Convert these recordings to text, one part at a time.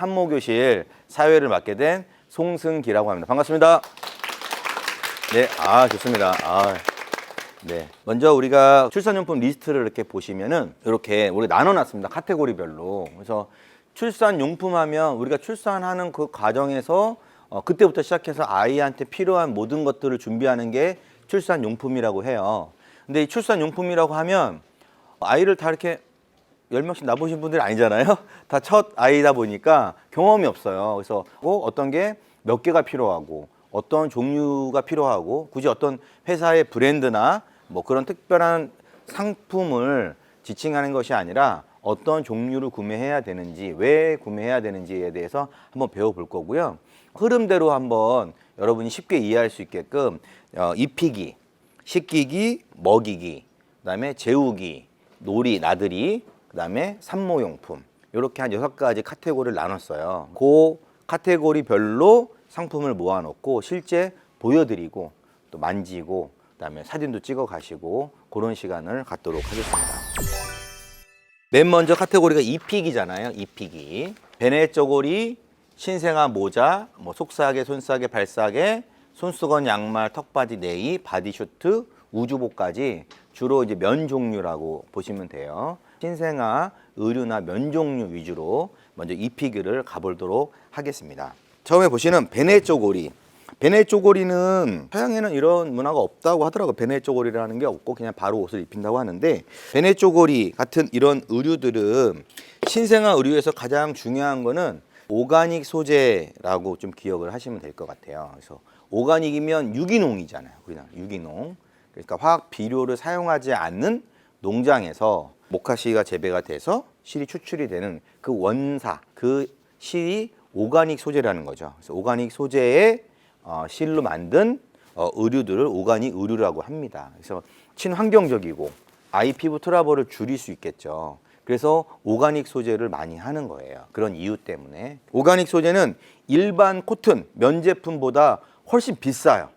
산모교실 사회를 맡게 된 송승기라고 합니다. 반갑습니다. 네, 좋습니다. 네. 먼저 우리가 출산용품 리스트를 이렇게 보시면은 이렇게 우리 나눠놨습니다. 카테고리별로. 그래서 출산용품 하면 우리가 출산하는 그 과정에서 그때부터 시작해서 아이한테 필요한 모든 것들을 준비하는 게 출산용품이라고 해요. 근데 이 출산용품이라고 하면 아이를 다 이렇게 10명씩 낳아보신 분들이 아니잖아요. 다 첫 아이다 보니까 경험이 없어요. 그래서 어떤 게 몇 개가 필요하고 어떤 종류가 필요하고 굳이 어떤 회사의 브랜드나 뭐 그런 특별한 상품을 지칭하는 것이 아니라 어떤 종류를 구매해야 되는지, 왜 구매해야 되는지에 대해서 한번 배워볼 거고요. 흐름대로 한번 여러분이 쉽게 이해할 수 있게끔 입히기, 식기기, 먹이기, 그다음에 재우기, 놀이, 나들이, 그다음에 산모용품 이렇게 한 6가지 카테고리를 나눴어요. 그 카테고리별로 상품을 모아놓고 실제 보여드리고 또 만지고 그다음에 사진도 찍어 가시고 그런 시간을 갖도록 하겠습니다. 맨 먼저 카테고리가 입히기잖아요. 입히기. 베네 쪼고리, 신생아 모자, 뭐 속싸개, 손싸개, 발싸개, 손수건, 양말, 턱바지, 네이, 바디슈트, 우주복까지 주로 이제 면 종류라고 보시면 돼요. 신생아, 의류나 면 종류 위주로 먼저 입히기를 가보도록 하겠습니다. 처음에 보시는 베네 쪼고리. 베네 쪼고리는 서양에는 이런 문화가 없다고 하더라고요. 베네 쪼고리라는 게 없고 그냥 바로 옷을 입힌다고 하는데 베네 쪼고리 같은 이런 의류들은 신생아 의류에서 가장 중요한 거는 오가닉 소재라고 좀 기억을 하시면 될 것 같아요. 그래서 오가닉이면 유기농이잖아요. 우리나라 유기농. 그러니까 화학 비료를 사용하지 않는 농장에서 모카시가 재배가 돼서 실이 추출이 되는 그 원사, 그 실이 오가닉 소재라는 거죠. 그래서 오가닉 소재의 실로 만든 의류들을 오가닉 의류라고 합니다. 그래서 친환경적이고 아이 피부 트러블을 줄일 수 있겠죠. 그래서 오가닉 소재를 많이 하는 거예요. 그런 이유 때문에. 오가닉 소재는 일반 코튼, 면 제품보다 훨씬 비싸요.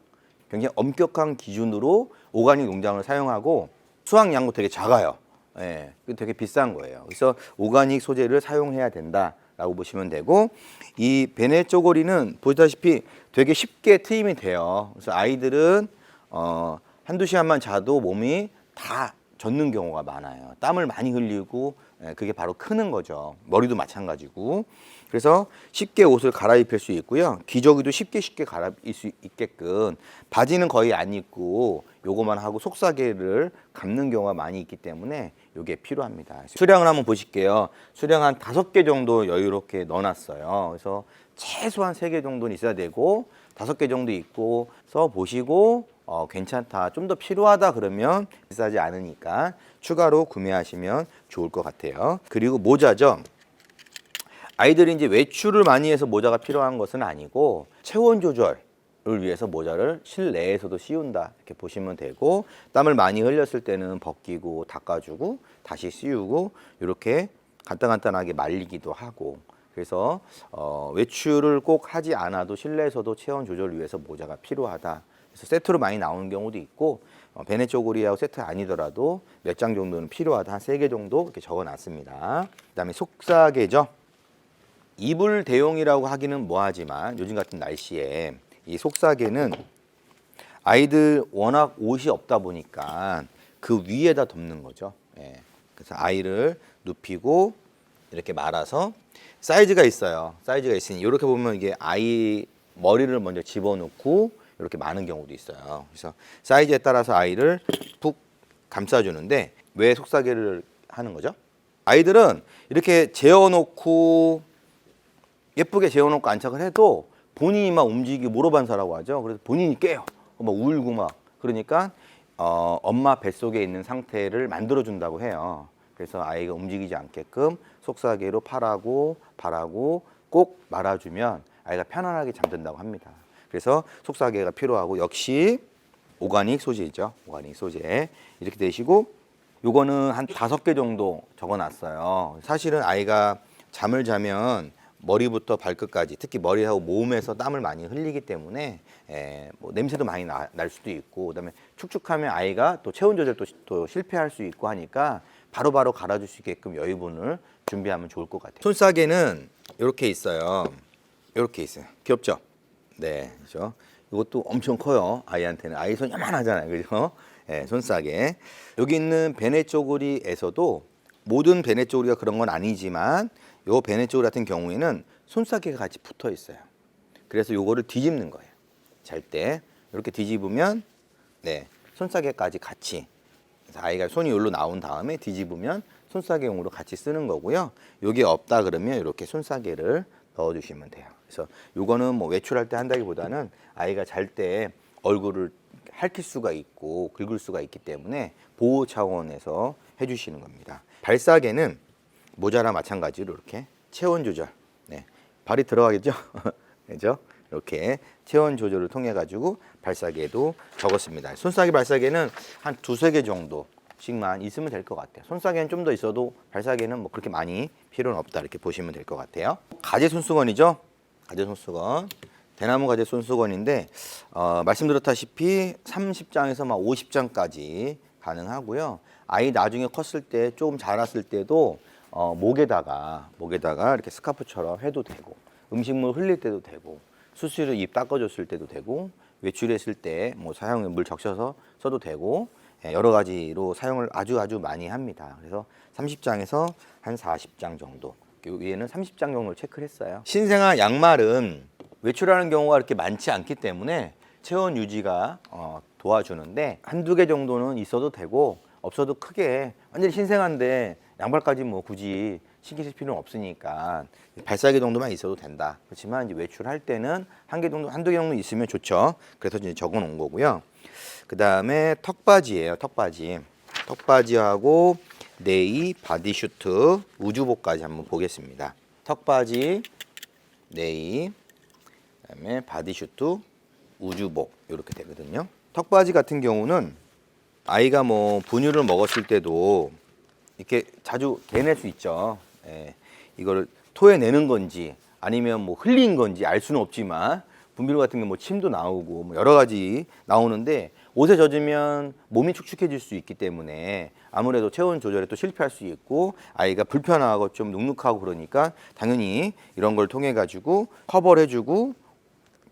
굉장히 엄격한 기준으로 오가닉 농장을 사용하고 수확량도 되게 작아요. 예, 되게 비싼 거예요. 그래서 오가닉 소재를 사용해야 된다라고 보시면 되고 이 베네 쪼고리는 보시다시피 되게 쉽게 트임이 돼요. 그래서 아이들은 한두 시간만 자도 몸이 다 젖는 경우가 많아요. 땀을 많이 흘리고 그게 바로 크는 거죠. 머리도 마찬가지고. 그래서 쉽게 옷을 갈아입힐 수 있고요. 기저귀도 쉽게 갈아입힐 수 있게끔 바지는 거의 안 입고 요거만 하고 속사계를 감는 경우가 많이 있기 때문에 요게 필요합니다. 수량을 한번 보실게요. 수량 한 5개 정도 여유롭게 넣어놨어요. 그래서 최소한 3개 정도는 있어야 되고 5개 정도 있고 써 보시고 괜찮다, 좀 더 필요하다 그러면 비싸지 않으니까 추가로 구매하시면 좋을 것 같아요. 그리고 모자죠. 아이들이 이제 외출을 많이 해서 모자가 필요한 것은 아니고 체온 조절을 위해서 모자를 실내에서도 씌운다 이렇게 보시면 되고 땀을 많이 흘렸을 때는 벗기고 닦아주고 다시 씌우고 이렇게 간단하게 말리기도 하고 그래서 외출을 꼭 하지 않아도 실내에서도 체온 조절을 위해서 모자가 필요하다. 그래서 세트로 많이 나오는 경우도 있고 베네 쪼고리하고 세트 아니더라도 몇 장 정도는 필요하다. 한 3개 정도 이렇게 적어놨습니다. 그다음에 속사계죠. 이불 대용이라고 하기는 뭐하지만 요즘 같은 날씨에 이 속사계는 아이들 워낙 옷이 없다 보니까 그 위에다 덮는 거죠. 예. 그래서 아이를 눕히고 이렇게 말아서 사이즈가 있어요. 사이즈가 있으니 이렇게 보면 이게 아이 머리를 먼저 집어넣고 이렇게 마는 경우도 있어요. 그래서 사이즈에 따라서 아이를 푹 감싸주는데 왜 속사계를 하는 거죠? 아이들은 이렇게 재워놓고 예쁘게 재워놓고 안착을 해도 본인이 막 움직이고 모로반사라고 하죠. 그래서 본인이 깨요. 막 울고 막 그러니까 엄마 뱃속에 있는 상태를 만들어준다고 해요. 그래서 아이가 움직이지 않게끔 속사계로 팔하고 발하고 꼭 말아주면 아이가 편안하게 잠든다고 합니다. 그래서 속사계가 필요하고 역시 오가닉 소재죠. 오가닉 소재 이렇게 되시고 요거는 한 5개 정도 적어놨어요. 사실은 아이가 잠을 자면 머리부터 발끝까지 특히 머리하고 몸에서 땀을 많이 흘리기 때문에 뭐 냄새도 많이 날 수도 있고 그다음에 축축하면 아이가 또 체온 조절도 또 실패할 수 있고 하니까 바로바로 갈아줄 수 있게끔 여유분을 준비하면 좋을 것 같아요. 손싸개는 이렇게 있어요. 이렇게 있어요. 귀엽죠? 네, 그렇죠. 이것도 엄청 커요. 아이한테는. 아이 손 요만하잖아요, 그죠? 네, 손싸개. 여기 있는 베네 쪼그리에서도 모든 베네 쪼그리가 그런 건 아니지만 요 베네 쪼그리 같은 경우에는 손싸개가 같이 붙어 있어요. 그래서 요거를 뒤집는 거예요. 잘 때 이렇게 뒤집으면 네, 손싸개까지 같이. 그래서 아이가 손이 여기로 나온 다음에 뒤집으면 손싸개용으로 같이 쓰는 거고요. 요게 없다 그러면 이렇게 손싸개를 넣어주시면 돼요. 그래서 요거는 뭐 외출할 때 한다기보다는 아이가 잘 때 얼굴을 핥힐 수가 있고 긁을 수가 있기 때문에 보호 차원에서 해주시는 겁니다. 발싸개는 모자랑 마찬가지로 이렇게 체온 조절. 네, 발이 들어가겠죠? 그죠? 이렇게 체온 조절을 통해 가지고 발싸개도 적었습니다. 손싸개 발싸개는 한 두세 개 정도씩만 있으면 될 것 같아요. 손싸개는 좀 더 있어도 발싸개는 뭐 그렇게 많이 필요는 없다 이렇게 보시면 될 것 같아요. 가재 손수건이죠. 가재 손수건. 대나무 가재 손수건인데 말씀드렸다시피 30장에서 막 50장까지 가능하고요. 아이 나중에 컸을 때 조금 자랐을 때도 목에다가 이렇게 스카프처럼 해도 되고 음식물 흘릴 때도 되고 수시로 입 닦아줬을 때도 되고 외출했을 때 뭐 사용에 물 적셔서 써도 되고 여러 가지로 사용을 아주 많이 합니다. 그래서 30장에서 한 40장 정도. 위에는 30장 정도를 체크를 했어요. 신생아 양말은 외출하는 경우가 그렇게 많지 않기 때문에 체온 유지가 도와주는데 한두 개 정도는 있어도 되고 없어도 크게 완전히 신생아인데 양말까지 뭐 굳이 신경 쓸 필요는 없으니까 발사기 정도만 있어도 된다. 그렇지만 이제 외출할 때는 한 개 정도, 한두 개 정도 있으면 좋죠. 그래서 이제 적어 놓은 거고요. 그 다음에 턱바지예요. 턱바지. 턱바지하고 네이, 바디슈트, 우주복까지 한번 보겠습니다. 턱바지, 네이, 그다음에 바디슈트, 우주복 이렇게 되거든요. 턱바지 같은 경우는 아이가 뭐 분유를 먹었을 때도 이렇게 자주 개낼 수 있죠. 예, 이걸 토해내는 건지 아니면 뭐 흘린 건지 알 수는 없지만 분비료 같은 게 뭐 침도 나오고 뭐 여러 가지 나오는데 옷에 젖으면 몸이 축축해질 수 있기 때문에 아무래도 체온 조절에 또 실패할 수 있고 아이가 불편하고 좀 눅눅하고 그러니까 당연히 이런 걸 통해 가지고 커버를 해주고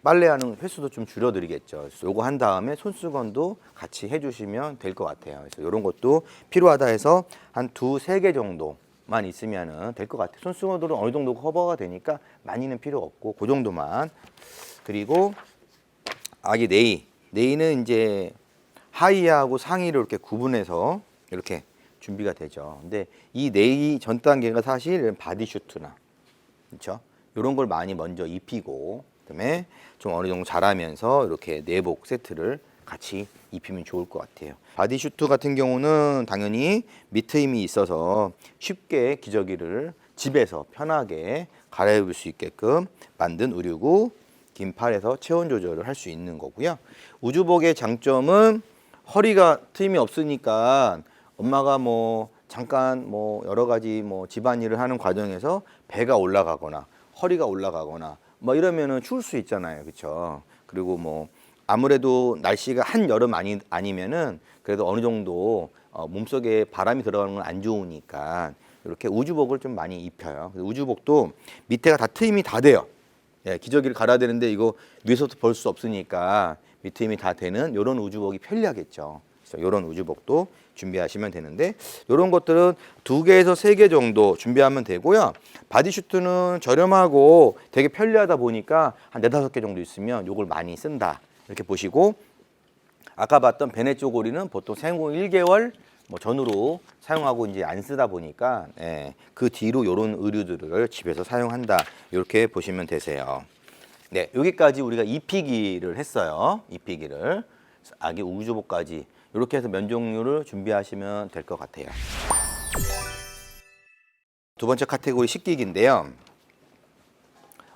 빨래하는 횟수도 좀 줄여드리겠죠. 그래서 요거 한 다음에 손수건도 같이 해주시면 될 것 같아요. 그래서 이런 것도 필요하다 해서 한 두세 개 정도만 있으면 될 것 같아요. 손수건들은 어느 정도 커버가 되니까 많이는 필요 없고 그 정도만. 그리고 아기 네이는 이제 하의하고 상의를 이렇게 구분해서 이렇게 준비가 되죠. 근데 이 네이 전 단계가 사실 바디슈트나 그렇죠? 이런 걸 많이 먼저 입히고 그다음에 좀 어느 정도 자라면서 이렇게 내복 세트를 같이 입히면 좋을 것 같아요. 바디슈트 같은 경우는 당연히 밑에 힘이 있어서 쉽게 기저귀를 집에서 편하게 갈아입을 수 있게끔 만든 의류고 긴 팔에서 체온 조절을 할 수 있는 거고요. 우주복의 장점은 허리가 트임이 없으니까 엄마가 뭐 잠깐 뭐 여러 가지 뭐 집안일을 하는 과정에서 배가 올라가거나 허리가 올라가거나 뭐 이러면은 추울 수 있잖아요. 그렇죠? 그리고 뭐 아무래도 날씨가 한여름 아니면은 그래도 어느 정도 몸속에 바람이 들어가는 건 안 좋으니까 이렇게 우주복을 좀 많이 입혀요. 우주복도 밑에가 다 트임이 다 돼요. 예, 기저귀를 갈아야 되는데 이거 위에서부터 볼 수 없으니까 밑에 힘이 다 되는 이런 우주복이 편리하겠죠. 그래서 이런 우주복도 준비하시면 되는데 이런 것들은 2개에서 3개 정도 준비하면 되고요. 바디슈트는 저렴하고 되게 편리하다 보니까 한 4-5개 정도 있으면 이걸 많이 쓴다. 이렇게 보시고 아까 봤던 베네 쪼고리는 보통 생후 1개월 뭐 전후로 사용하고 이제 안 쓰다 보니까 그 뒤로 이런 의류들을 집에서 사용한다. 이렇게 보시면 되세요. 네, 여기까지 우리가 입히기를 했어요. 입히기를 아기 우주복까지 이렇게 해서 면 종류를 준비하시면 될 것 같아요. 두 번째 카테고리 식기기인데요.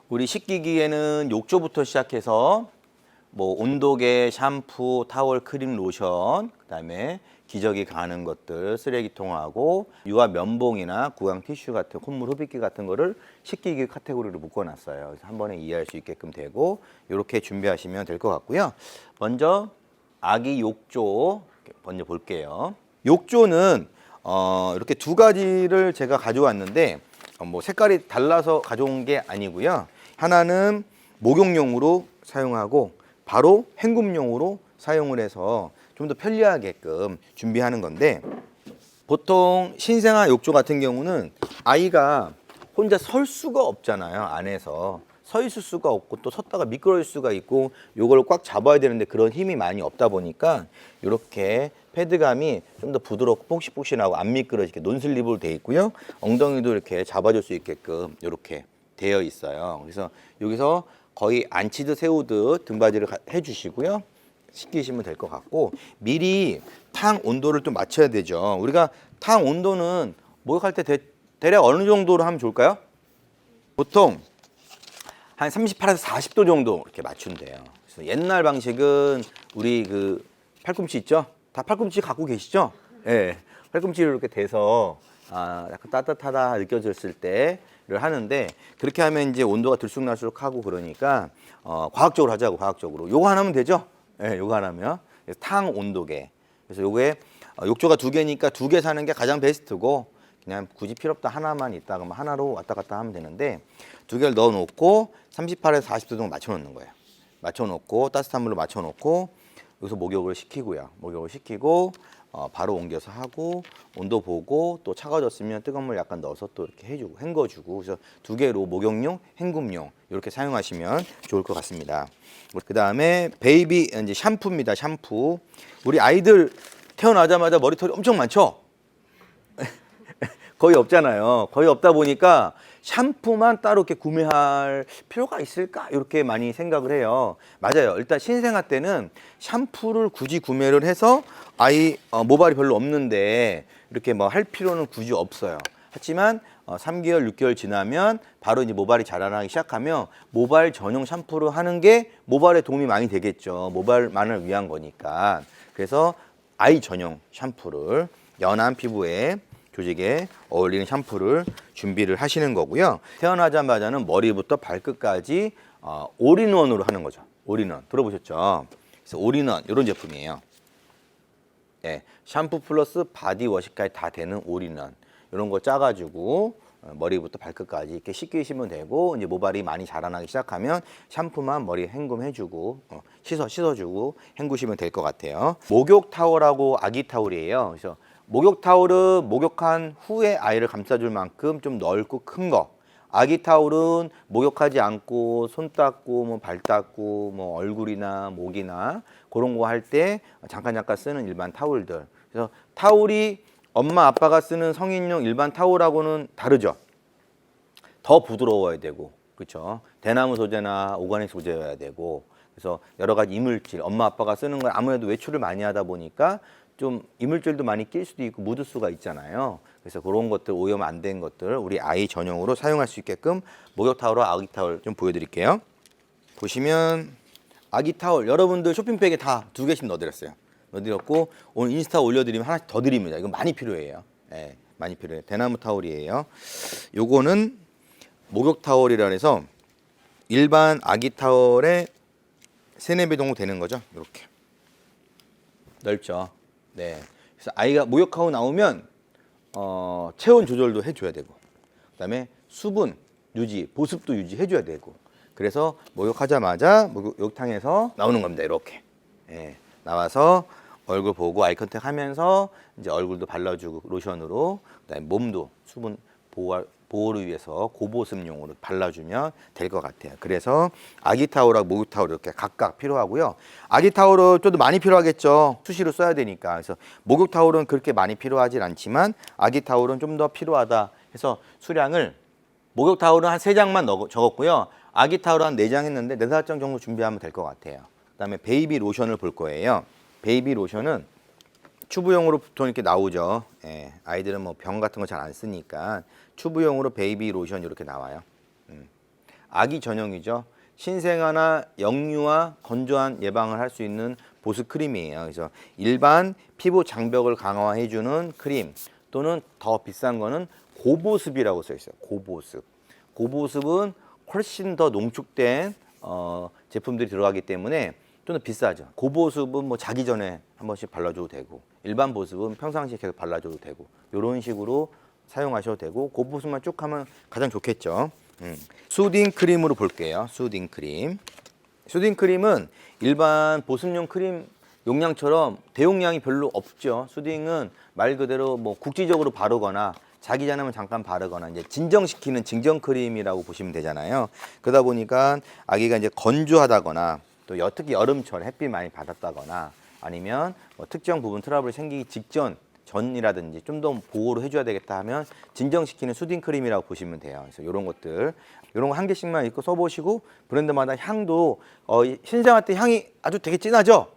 우리 식기기에는 욕조부터 시작해서 뭐 온도계, 샴푸, 타월, 크림, 로션, 그다음에 기저귀 가는 것들, 쓰레기통하고 유아 면봉이나 구강 티슈 같은 콧물 흡입기 같은 거를 식기기 카테고리로 묶어놨어요. 그래서 한 번에 이해할 수 있게끔 되고 이렇게 준비하시면 될 것 같고요. 먼저 아기 욕조 먼저 볼게요. 욕조는 이렇게 두 가지를 제가 가져왔는데 뭐 색깔이 달라서 가져온 게 아니고요. 하나는 목욕용으로 사용하고 바로 헹굼용으로 사용을 해서 좀 더 편리하게끔 준비하는 건데, 보통 신생아 욕조 같은 경우는 아이가 혼자 설 수가 없잖아요. 안에서 서 있을 수가 없고 또 섰다가 미끄러질 수가 있고 요걸 꽉 잡아야 되는데 그런 힘이 많이 없다 보니까 이렇게 패드감이 좀 더 부드럽고 폭신폭신하고 안 미끄러지게 논슬립으로 되어 있고요. 엉덩이도 이렇게 잡아줄 수 있게끔 이렇게 되어 있어요. 그래서 여기서 거의 앉히듯 세우듯 등받이를 해주시고요. 시키시면 될 것 같고, 미리 탕 온도를 좀 맞춰야 되죠. 우리가 탕 온도는 목욕할 때 대략 어느 정도로 하면 좋을까요? 보통 한 38에서 40도 정도 이렇게 맞춘대요. 그래서 옛날 방식은 우리 그 팔꿈치 있죠? 다 팔꿈치 갖고 계시죠? 예. 네. 팔꿈치를 이렇게 대서 약간 따뜻하다 느껴졌을 때를 하는데, 그렇게 하면 이제 온도가 들쑥날쑥 하고 그러니까 과학적으로 하자고, 과학적으로. 요거 하나면 되죠? 예, 네, 요거 하나면. 탕 온도계. 그래서 요게 욕조가 2개니까 2개 사는 게 가장 베스트고, 그냥 굳이 필요 없다 하나만 있다 그러면 하나로 왔다 갔다 하면 되는데, 2개를 넣어 놓고 38에서 40도 정도 맞춰 놓는 거예요. 맞춰 놓고 따뜻한 물로 맞춰 놓고 여기서 목욕을 시키고요. 목욕을 시키고 바로 옮겨서 하고, 온도 보고 또 차가워졌으면 뜨거운 물 약간 넣어서 또 이렇게 해주고 헹궈주고, 그래서 2개로 목욕용, 헹굼용 이렇게 사용하시면 좋을 것 같습니다. 그 다음에 베이비 이제 샴푸입니다. 샴푸. 우리 아이들 태어나자마자 머리털이 엄청 많죠? 거의 없잖아요. 거의 없다 보니까 샴푸만 따로 이렇게 구매할 필요가 있을까? 이렇게 많이 생각을 해요. 맞아요. 일단 신생아 때는 샴푸를 굳이 구매를 해서 아이 모발이 별로 없는데 이렇게 뭐 할 필요는 굳이 없어요. 하지만 3개월, 6개월 지나면 바로 이제 모발이 자라나기 시작하면 모발 전용 샴푸를 하는 게 모발에 도움이 많이 되겠죠. 모발만을 위한 거니까. 그래서 아이 전용 샴푸를 연한 피부에 조직에 어울리는 샴푸를 준비를 하시는 거고요. 태어나자마자는 머리부터 발끝까지 올인원으로 하는 거죠. 올인원 들어보셨죠? 그래서 올인원 이런 제품이에요. 네, 샴푸 플러스 바디워시까지 다 되는 올인원 이런 거 짜가지고 머리부터 발끝까지 이렇게 씻기시면 되고, 이제 모발이 많이 자라나기 시작하면 샴푸만 머리에 헹굼해주고 씻어주고 헹구시면 될 것 같아요. 목욕 타월하고 아기 타월이에요. 그래서 목욕 타월은 목욕한 후에 아이를 감싸줄 만큼 좀 넓고 큰 거. 아기 타월은 목욕하지 않고 손 닦고 뭐 발 닦고 뭐 얼굴이나 목이나 그런 거 할 때 잠깐 쓰는 일반 타월들. 그래서 타월이 엄마 아빠가 쓰는 성인용 일반 타월하고는 다르죠. 더 부드러워야 되고, 그렇죠? 대나무 소재나 오가닉 소재여야 되고, 그래서 여러 가지 이물질, 엄마 아빠가 쓰는 건 아무래도 외출을 많이 하다 보니까 좀 이물질도 많이 낄 수도 있고 묻을 수가 있잖아요. 그래서 그런 것들, 오염 안 된 것들 우리 아이 전용으로 사용할 수 있게끔 목욕 타월과 아기 타월 좀 보여드릴게요. 보시면 아기 타월 여러분들 쇼핑백에 다 2개씩 넣어드렸어요. 넣어드렸고 오늘 인스타 올려드리면 하나씩 더 드립니다. 이거 많이 필요해요. 네, 많이 필요해요. 대나무 타월이에요. 요거는 목욕 타월이라 해서 일반 아기 타월의 3-4배 정도 되는 거죠. 이렇게 넓죠. 네. 그래서 아이가 목욕하고 나오면 체온 조절도 해줘야 되고, 그다음에 수분 유지, 보습도 유지해줘야 되고, 그래서 목욕하자마자 목욕탕에서 나오는 겁니다. 이렇게 나와서 얼굴 보고 아이 컨택 하면서 이제 얼굴도 발라주고 로션으로, 그다음에 몸도 수분 보호를 위해서 고보습용으로 발라주면 될 것 같아요. 그래서 아기 타월하고 목욕 타월 이렇게 각각 필요하고요. 아기 타월은 좀 더 많이 필요하겠죠. 수시로 써야 되니까. 그래서 목욕 타월은 그렇게 많이 필요하진 않지만 아기 타월은 좀 더 필요하다 해서 수량을, 목욕 타월은 한 3장만 적었고요. 아기 타월은 한 4장 했는데 4-5장 정도 준비하면 될 것 같아요. 그다음에 베이비 로션을 볼 거예요. 베이비 로션은 튜브용으로 보통 이렇게 나오죠. 아이들은 뭐 병 같은 거 잘 안 쓰니까 튜브용으로 베이비 로션 이렇게 나와요. 아기 전용이죠. 신생아나 영유아 건조한 예방을 할 수 있는 보습 크림이에요. 그래서 일반 피부 장벽을 강화해주는 크림, 또는 더 비싼 거는 고보습이라고 써 있어요. 고보습. 고보습은 훨씬 더 농축된 제품들이 들어가기 때문에 좀 더 비싸죠. 고보습은 뭐 자기 전에 한 번씩 발라줘도 되고, 일반 보습은 평상시에 계속 발라줘도 되고, 이런 식으로 사용하셔도 되고 그 부분만 쭉 하면 가장 좋겠죠. 수딩 크림으로 볼게요. 수딩 크림. 수딩 크림은 일반 보습용 크림 용량처럼 대용량이 별로 없죠. 수딩은 말 그대로 뭐 국지적으로 바르거나 자기 전에만 잠깐 바르거나 이제 진정시키는 증정 크림이라고 보시면 되잖아요. 그러다 보니까 아기가 이제 건조하다거나 또 특히 여름철 햇빛 많이 받았다거나 아니면 뭐 특정 부분 트러블이 생기기 전이라든지 좀 더 보호를 해줘야 되겠다 하면 진정시키는 수딩 크림이라고 보시면 돼요. 그래서 이런 것들, 이런 거 한 개씩만 입고 써보시고 브랜드마다 향도 신생아 때 향이 아주 되게 진하죠.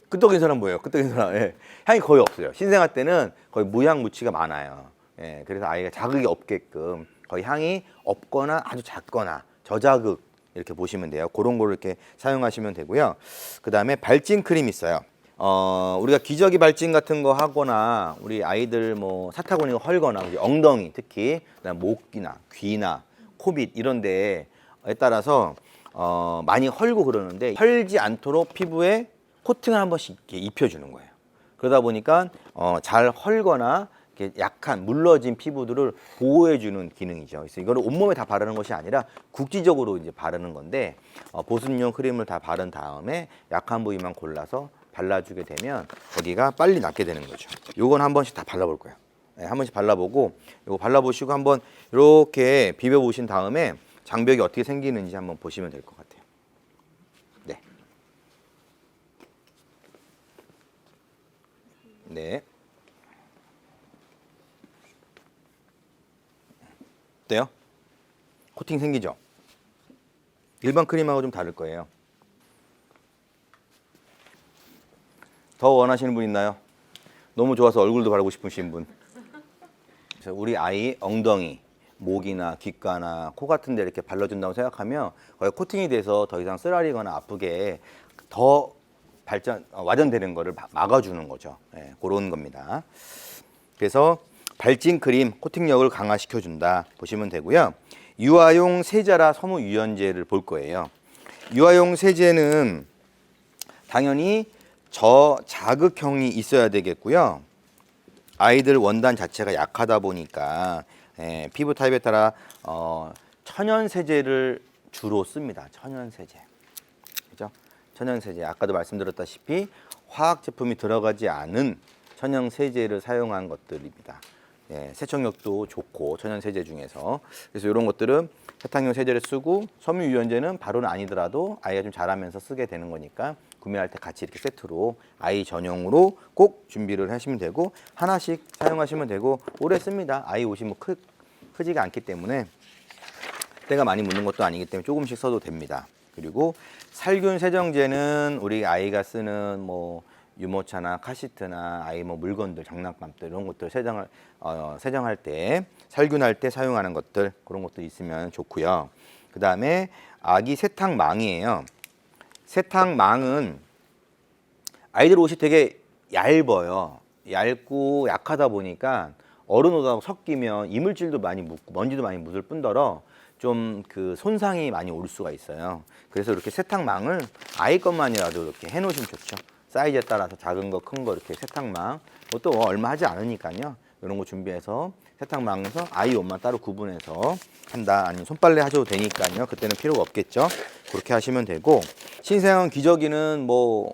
끄떡인 사람 뭐예요? 끄떡인 사람, 예. 향이 거의 없어요. 신생아 때는 거의 무향 무취가 많아요. 예, 그래서 아이가 자극이 없게끔 거의 향이 없거나 아주 작거나 저자극 이렇게 보시면 돼요. 그런 거를 이렇게 사용하시면 되고요. 그 다음에 발진 크림 있어요. 우리가 기저귀 발진 같은 거 하거나 우리 아이들 뭐 사타구니가 헐거나 엉덩이 특히 그다음 목이나 귀나 코밑 이런 데에 따라서 많이 헐고 그러는데 헐지 않도록 피부에 코팅을 한 번씩 이렇게 입혀주는 거예요. 그러다 보니까 잘 헐거나 이렇게 약한 물러진 피부들을 보호해주는 기능이죠. 그래서 이거를 온몸에 다 바르는 것이 아니라 국지적으로 이제 바르는 건데 보습용 크림을 다 바른 다음에 약한 부위만 골라서 발라주게 되면 거기가 빨리 낫게 되는 거죠. 요건 한 번씩 다 발라볼 거예요. 네, 한 번씩 발라보고 요거 발라보시고 한번 이렇게 비벼보신 다음에 장벽이 어떻게 생기는지 한번 보시면 될 것 같아요. 네. 네. 어때요? 코팅 생기죠? 일반 크림하고 좀 다를 거예요. 더 원하시는 분 있나요? 너무 좋아서 얼굴도 바르고 싶으신 분. 그래서 우리 아이 엉덩이, 목이나 귓가나 코 같은 데 이렇게 발라준다고 생각하면 거의 코팅이 돼서 더 이상 쓰라리거나 아프게 더 와전되는 거를 막아주는 거죠. 네, 그런 겁니다. 그래서 발진 크림 코팅력을 강화시켜준다 보시면 되고요. 유아용 세자라 섬유 유연제를 볼 거예요. 유아용 세제는 당연히 저자극형이 있어야 되겠고요. 아이들 원단 자체가 약하다 보니까 피부 타입에 따라 천연 세제를 주로 씁니다. 천연 세제. 그죠? 천연 세제. 아까도 말씀드렸다시피 화학 제품이 들어가지 않은 천연 세제를 사용한 것들입니다. 세척력도 좋고 천연 세제 중에서 그래서 이런 것들은 세탁용 세제를 쓰고 섬유 유연제는 바로는 아니더라도 아이가 좀 자라면서 쓰게 되는 거니까 구매할 때 같이 이렇게 세트로 아이 전용으로 꼭 준비를 하시면 되고 하나씩 사용하시면 되고 오래 씁니다. 아이 옷이 뭐 크지가 않기 때문에 때가 많이 묻는 것도 아니기 때문에 조금씩 써도 됩니다. 그리고 살균 세정제는 우리 아이가 쓰는 뭐 유모차나 카시트나 아이 뭐 물건들, 장난감들 이런 것들 세정할 때 살균할 때 사용하는 것들 그런 것들 있으면 좋고요. 그 다음에 아기 세탁망이에요. 세탁망은 아이들 옷이 되게 얇아요. 얇고 약하다 보니까 어른 옷하고 섞이면 이물질도 많이 묻고 먼지도 많이 묻을 뿐더러 좀 그 손상이 많이 올 수가 있어요. 그래서 이렇게 세탁망을 아이 것만이라도 이렇게 해놓으시면 좋죠. 사이즈에 따라서 작은 거, 큰 거 이렇게 세탁망. 그것도 얼마 하지 않으니까요. 이런 거 준비해서 세탁망에서 아이 옷만 따로 구분해서 한다. 아니면 손빨래 하셔도 되니까요. 그때는 필요가 없겠죠. 그렇게 하시면 되고 신생아 기저귀는 뭐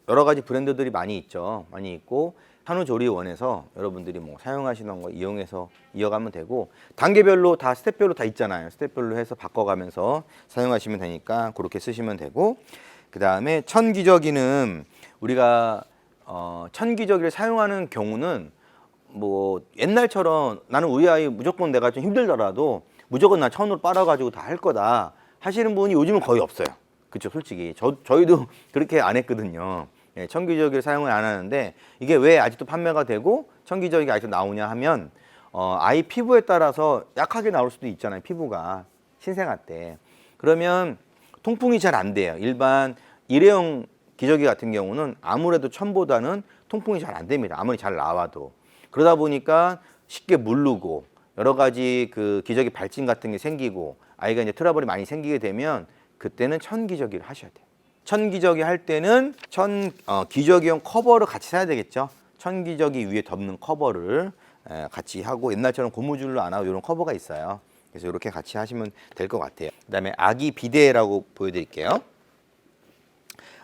여러 가지 브랜드들이 많이 있죠. 많이 있고 산후조리원에서 여러분들이 뭐 사용하시는 거 이용해서 이어가면 되고 단계별로 다 스텝별로 다 있잖아요. 스텝별로 해서 바꿔가면서 사용하시면 되니까 그렇게 쓰시면 되고 그 다음에 천기저귀는 우리가 천기저귀를 사용하는 경우는 뭐 옛날처럼 나는 우리 아이 무조건 내가 좀 힘들더라도 무조건 나 천으로 빨아가지고 다 할 거다 하시는 분이 요즘은 거의 없어요. 그렇죠, 솔직히 저희도 그렇게 안 했거든요. 천기저귀를 사용을 안 하는데 이게 왜 아직도 판매가 되고 천기저귀가 아직도 나오냐 하면 아이 피부에 따라서 약하게 나올 수도 있잖아요. 피부가 신생아 때 그러면 통풍이 잘 안 돼요. 일반 일회용 기저귀 같은 경우는 아무래도 천보다는 통풍이 잘 안 됩니다. 아무리 잘 나와도. 그러다 보니까 쉽게 물르고 여러 가지 그 기저귀 발진 같은 게 생기고 아이가 이제 트러블이 많이 생기게 되면 그때는 천기저귀를 하셔야 돼요. 천기저귀 할 때는 기저귀용 커버를 같이 사야 되겠죠. 천기저귀 위에 덮는 커버를 같이 하고 옛날처럼 고무줄로 안 하고 이런 커버가 있어요. 그래서 이렇게 같이 하시면 될 것 같아요. 그다음에 아기 비데라고 보여드릴게요.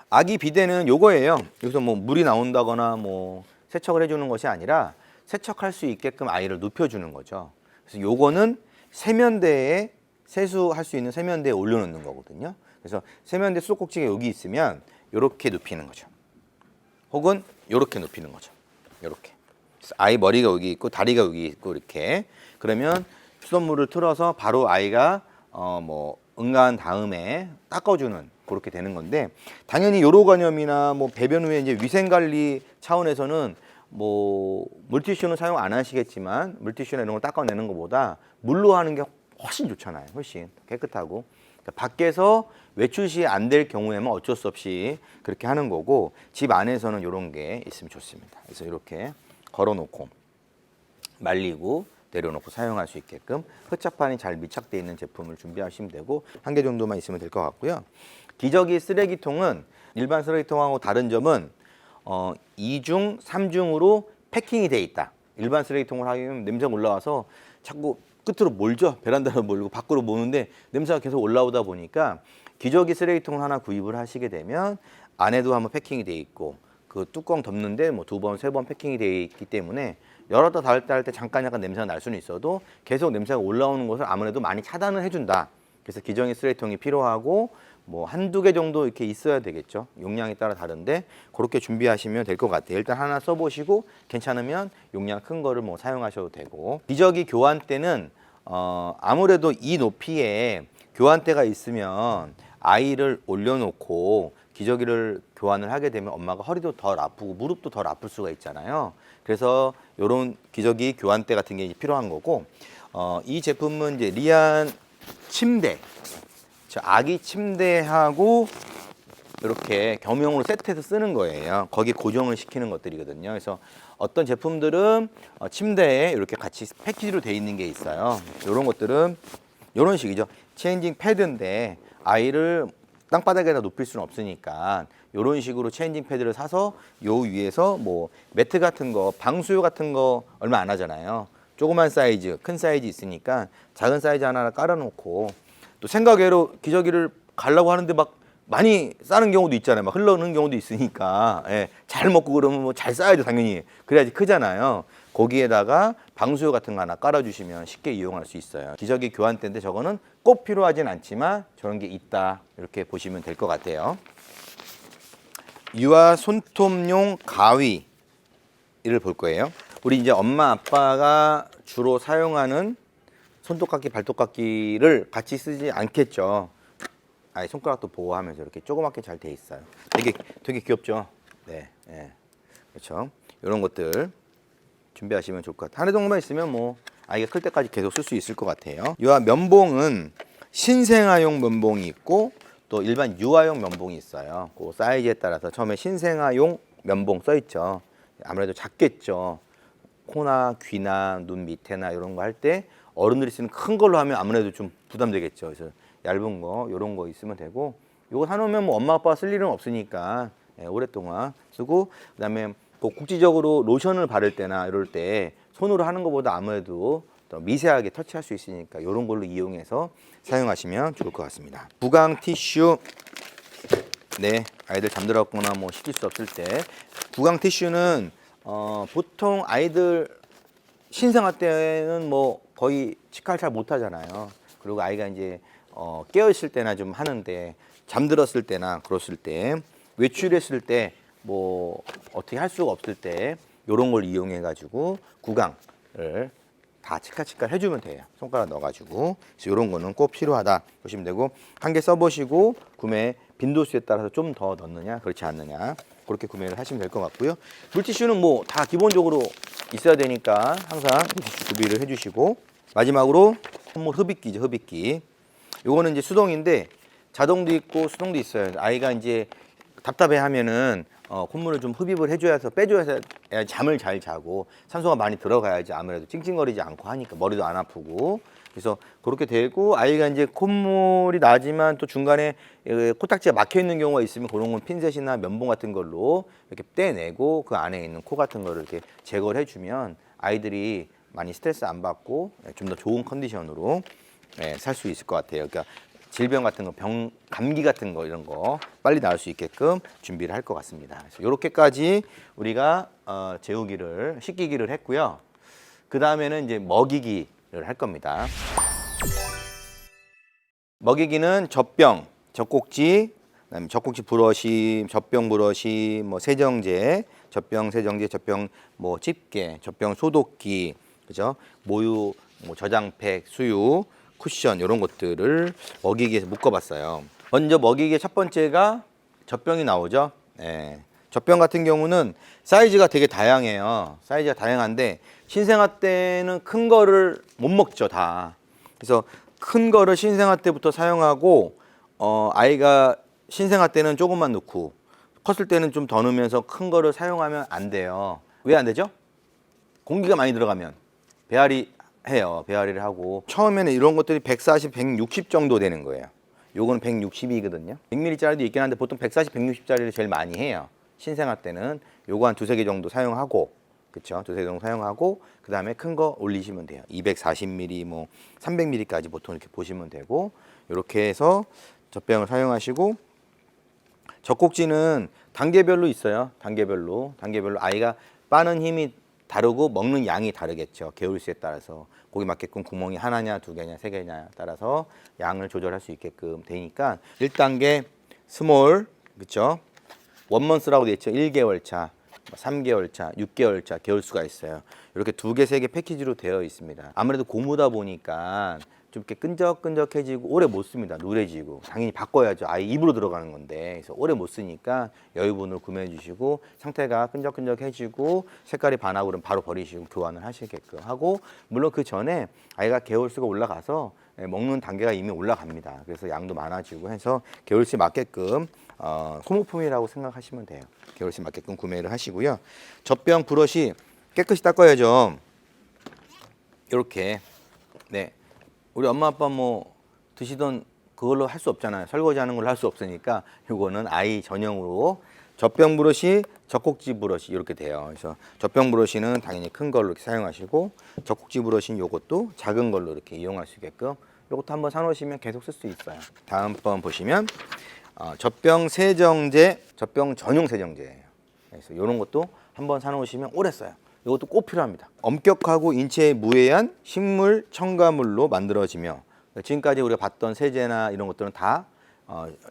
아기 비데는 요거예요. 여기서 뭐 물이 나온다거나 뭐 세척을 해주는 것이 아니라 세척할 수 있게끔 아이를 눕혀주는 거죠. 그래서 요거는 세면대에 세수할 수 있는 세면대에 올려놓는 거거든요. 그래서 세면대 수도꼭지가 여기 있으면 요렇게 눕히는 거죠. 혹은 요렇게 눕히는 거죠. 요렇게. 아이 머리가 여기 있고 다리가 여기 있고 이렇게. 그러면 수돗물을 틀어서 바로 아이가 뭐 응가한 다음에 닦아주는 그렇게 되는 건데, 당연히 요로 간염이나 뭐 배변 후에 이제 위생 관리 차원에서는 뭐 물티슈는 사용 안 하시겠지만 물티슈나 이런 걸 닦아내는 것보다 물로 하는 게 훨씬 좋잖아요. 훨씬 깨끗하고. 그러니까 밖에서 외출 시 안 될 경우에만 어쩔 수 없이 그렇게 하는 거고, 집 안에서는 이런 게 있으면 좋습니다. 그래서 이렇게 걸어놓고 말리고 내려놓고 사용할 수 있게끔 흡착판이 잘 밀착되어 있는 제품을 준비하시면 되고, 한 개 정도만 있으면 될 것 같고요. 기저귀 쓰레기통은 일반 쓰레기통하고 다른 점은 2중, 3중으로 패킹이 돼 있다. 일반 쓰레기통을 하면 냄새가 올라와서 자꾸 끝으로 몰죠. 베란다로 몰고 밖으로 모는데 냄새가 계속 올라오다 보니까 기저귀 쓰레기통을 하나 구입을 하시게 되면 안에도 한번 패킹이 돼 있고 그 뚜껑 덮는데 뭐 2번, 3번 패킹이 돼 있기 때문에 열었다 닫았다 할 때 잠깐 약간 냄새가 날 수는 있어도 계속 냄새가 올라오는 것을 아무래도 많이 차단을 해준다. 그래서 기저귀 쓰레기통이 필요하고 뭐 한두 개 정도 이렇게 있어야 되겠죠. 용량에 따라 다른데 그렇게 준비하시면 될 것 같아요. 일단 하나 써보시고 괜찮으면 용량 큰 거를 뭐 사용하셔도 되고, 기저귀 교환대는 아무래도 이 높이에 교환대가 있으면 아이를 올려놓고 기저귀를 교환을 하게 되면 엄마가 허리도 덜 아프고 무릎도 덜 아플 수가 있잖아요. 그래서 이런 기저귀 교환대 같은 게 필요한 거고, 이 제품은 이제 리안 침대, 아기 침대하고 이렇게 겸용으로 세트해서 쓰는 거예요. 거기 고정을 시키는 것들이거든요. 그래서 어떤 제품들은 침대에 이렇게 같이 패키지로 돼 있는 게 있어요. 이런 것들은 이런 식이죠. 체인징 패드인데 아이를 땅바닥에다 눕힐 수는 없으니까 이런 식으로 체인징 패드를 사서 요 위에서 뭐 매트 같은 거, 방수요 같은 거 얼마 안 하잖아요. 조그만 사이즈, 큰 사이즈 있으니까 작은 사이즈 하나 깔아놓고, 또 생각외로 기저귀를 가려고 하는데 막 많이 싸는 경우도 있잖아요. 막 흘러오는 경우도 있으니까, 예, 잘 먹고 그러면 뭐 잘 싸야죠, 당연히. 그래야지 크잖아요. 거기에다가 방수요 같은 거 하나 깔아주시면 쉽게 이용할 수 있어요. 기저귀 교환대인데 저거는 꼭 필요하진 않지만 저런 게 있다, 이렇게 보시면 될 것 같아요. 유아 손톱용 가위를 볼 거예요. 우리 이제 엄마 아빠가 주로 사용하는 손톱깎이, 발톱깎이를 같이 쓰지 않겠죠. 아예 손가락도 보호하면서 이렇게 조그맣게 잘 돼 있어요. 되게 귀엽죠. 네, 네, 그렇죠. 이런 것들 준비하시면 좋을 것 같아요. 한 해 정도만 있으면 뭐 아이가 클 때까지 계속 쓸 수 있을 것 같아요. 유아 면봉은 신생아용 면봉이 있고 또 일반 유아용 면봉이 있어요. 그 사이즈에 따라서 처음에 신생아용 면봉 써 있죠. 아무래도 작겠죠. 코나 귀나 눈 밑에나 이런 거 할 때 어른들이 쓰는 큰 걸로 하면 아무래도 좀 부담되겠죠. 그래서 얇은 거, 이런 거 있으면 되고, 이거 사놓으면 뭐 엄마 아빠가 쓸 일은 없으니까 오랫동안 쓰고, 그다음에 또 국지적으로 로션을 바를 때나 이럴 때 손으로 하는 것보다 아무래도 더 미세하게 터치할 수 있으니까 이런 걸로 이용해서 사용하시면 좋을 것 같습니다. 구강 티슈, 네, 아이들 잠들었거나 뭐 씻길 수 없을 때 구강 티슈는 보통 아이들 신생아 때는 뭐 거의 치과를 잘 못하잖아요. 그리고 아이가 이제 깨어 있을 때나 좀 하는데, 잠들었을 때나 그랬을 때, 외출했을 때 뭐 어떻게 할 수가 없을 때 이런 걸 이용해 가지고 구강을 다 치카치카 해주면 돼요. 손가락 넣어가지고. 그래서 이런 거는 꼭 필요하다 보시면 되고, 한 개 써보시고 구매 빈도수에 따라서 좀 더 넣느냐 그렇지 않느냐 그렇게 구매를 하시면 될 것 같고요. 물티슈는 뭐 다 기본적으로 있어야 되니까 항상 물티슈 구비를 해주시고, 마지막으로 콧물 흡입기죠. 흡입기. 요거는 이제 수동인데 자동도 있고 수동도 있어요. 아이가 이제 답답해하면은 콧물을 좀 흡입을 해줘서 빼줘야 잠을 잘 자고 산소가 많이 들어가야지 아무래도 찡찡거리지 않고 하니까 머리도 안 아프고. 그래서 그렇게 되고, 아이가 이제 콧물이 나지만 또 중간에 코딱지가 막혀 있는 경우가 있으면 그런 건 핀셋이나 면봉 같은 걸로 이렇게 떼내고 그 안에 있는 코 같은 거를 이렇게 제거를 해주면 아이들이 많이 스트레스 안 받고 좀 더 좋은 컨디션으로 살 수 있을 것 같아요. 그러니까 질병 같은 거, 감기 같은 거 이런 거 빨리 나을 수 있게끔 준비를 할 것 같습니다. 그래서 이렇게까지 우리가 재우기를, 씻기기를 했고요. 그 다음에는 이제 먹이기를 할 겁니다. 먹이기는 젖병, 젖꼭지, 그다음에 젖꼭지 브러쉬, 젖병 브러쉬, 뭐 세정제, 젖병 세정제, 젖병 뭐 집게, 젖병 소독기, 그죠? 모유, 뭐 저장팩, 수유, 쿠션 이런 것들을 먹이기에서 묶어봤어요. 먼저 먹이기의 첫 번째가 젖병이 나오죠. 젖병 같은 경우는 사이즈가 되게 다양해요. 사이즈가 다양한데 신생아 때는 큰 거를 못 먹죠, 다. 그래서 큰 거를 신생아 때부터 사용하고 아이가 신생아 때는 조금만 넣고 컸을 때는 좀 더 넣으면서 큰 거를 사용하면 안 돼요. 왜 안 되죠? 공기가 많이 들어가면 배앓이 해요. 배앓이를 하고 처음에는 이런 것들이 140, 160 정도 되는 거예요. 요거는 160이거든요. 100ml짜리도 있긴 한데 보통 140, 160짜리를 제일 많이 해요. 신생아 때는 요거 한 두세 개 정도 사용하고, 그쵸? 두세 개 정도 사용하고 그 다음에 큰 거 올리시면 돼요. 240ml, 뭐 300ml까지 보통 이렇게 보시면 되고, 이렇게 해서 젖병을 사용하시고, 젖꼭지는 단계별로 있어요. 단계별로 아이가 빠는 힘이 다르고 먹는 양이 다르겠죠. 개월수에 따라서 거기 맞게끔 구멍이 하나냐, 두 개냐, 세 개냐 따라서 양을 조절할 수 있게끔 되니까 1단계 스몰, 그렇죠? 원먼스라고 되어 있죠. 1개월 차, 3개월 차, 6개월 차, 개월수가 있어요. 이렇게 두 개, 세 개 패키지로 되어 있습니다. 아무래도 고무다 보니까 좀 이렇게 끈적끈적해지고 오래 못 씁니다. 누래지고 당연히 바꿔야죠. 아이 입으로 들어가는 건데 그래서 오래 못 쓰니까 여유분으로 구매해 주시고 상태가 끈적끈적해지고 색깔이 반하고 그러면 바로 버리시고 교환을 하시게끔 하고, 물론 그 전에 아이가 개월수가 올라가서 먹는 단계가 이미 올라갑니다. 그래서 양도 많아지고 해서 개월수에 맞게끔 소모품이라고 생각하시면 돼요. 개월수에 맞게끔 구매를 하시고요. 젖병 브러쉬 깨끗이 닦아야죠. 이렇게. 네. 우리 엄마 아빠 뭐 드시던 그걸로 할 수 없잖아요. 설거지하는 걸로 할 수 없으니까 요거는 아이 전용으로 젖병 브러쉬, 젖꼭지 브러쉬 이렇게 돼요. 그래서 젖병 브러쉬는 당연히 큰 걸로 이렇게 사용하시고 젖꼭지 브러쉬는 요것도 작은 걸로 이렇게 이용할 수 있게끔 요것도 한번 사놓으시면 계속 쓸 수 있어요. 다음 번 보시면 젖병 세정제, 젖병 전용 세정제예요. 그래서 이런 것도 한번 사놓으시면 오래 써요. 이것도 꼭 필요합니다. 엄격하고 인체에 무해한 식물 첨가물로 만들어지며, 지금까지 우리가 봤던 세제나 이런 것들은 다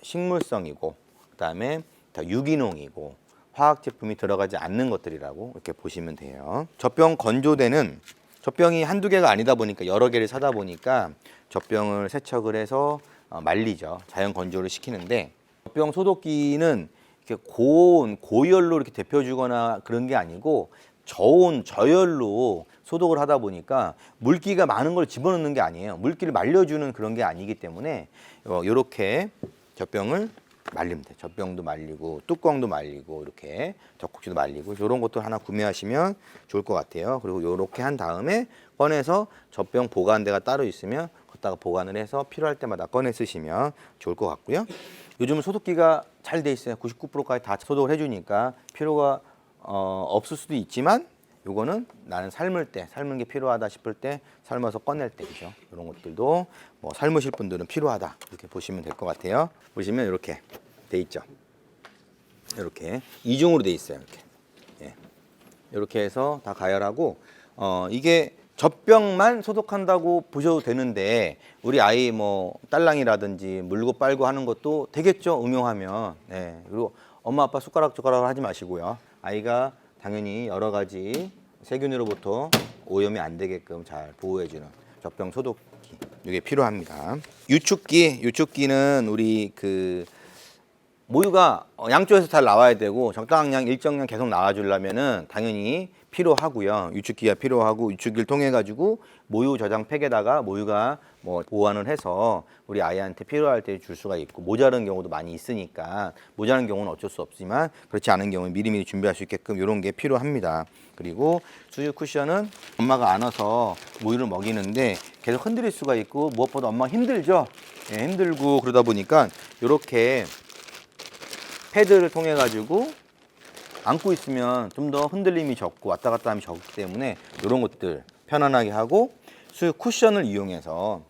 식물성이고 그다음에 다 유기농이고 화학 제품이 들어가지 않는 것들이라고 이렇게 보시면 돼요. 젖병 건조대는 젖병이 한두 개가 아니다 보니까 여러 개를 사다 보니까 젖병을 세척을 해서 말리죠. 자연 건조를 시키는데, 젖병 소독기는 이렇게 고온, 고열로 이렇게 데펴주거나 그런 게 아니고 저온, 저열로 소독을 하다 보니까 물기가 많은 걸 집어넣는 게 아니에요. 물기를 말려주는 그런 게 아니기 때문에 이렇게 젖병을 말리면 돼요. 젖병도 말리고 뚜껑도 말리고 이렇게 젖꼭지도 말리고 이런 것도 하나 구매하시면 좋을 것 같아요. 그리고 이렇게 한 다음에 꺼내서 젖병 보관대가 따로 있으면 거기다가 보관을 해서 필요할 때마다 꺼내 쓰시면 좋을 것 같고요. 요즘은 소독기가 잘 돼 있어요. 99%까지 다 소독을 해주니까 필요가 없을 수도 있지만 요거는 나는 삶을 게 필요하다 싶을 때 삶아서 꺼낼 때, 그죠? 이런 것들도 뭐 삶으실 분들은 필요하다 이렇게 보시면 될 것 같아요. 보시면 이렇게 돼 있죠. 이렇게 이중으로 돼 있어요. 이렇게 이렇게 해서 다 가열하고 이게 젖병만 소독한다고 보셔도 되는데 우리 아이 뭐 딸랑이라든지 물고 빨고 하는 것도 되겠죠. 응용하면. 그리고 엄마 아빠 숟가락 하지 마시고요. 아이가 당연히 여러 가지 세균으로부터 오염이 안 되게끔 잘 보호해주는 젖병 소독기 이게 필요합니다. 유축기는 우리 그 모유가 양쪽에서 잘 나와야 되고 적당한 양, 일정량 계속 나와주려면은 당연히 필요하고요. 유축기가 필요하고 유축기를 통해 가지고 모유 저장 팩에다가 모유가 뭐 보관을 해서 우리 아이한테 필요할 때 줄 수가 있고, 모자른 경우도 많이 있으니까 모자란 경우는 어쩔 수 없지만 그렇지 않은 경우는 미리미리 준비할 수 있게끔 이런 게 필요합니다. 그리고 수유 쿠션은 엄마가 안아서 모유를 먹이는데 계속 흔들릴 수가 있고 무엇보다 엄마가 힘들죠. 힘들고 그러다 보니까 이렇게 패드를 통해 가지고 안고 있으면 좀 더 흔들림이 적고 왔다 갔다 함이 적기 때문에 이런 것들 편안하게 하고 수유 쿠션을 이용해서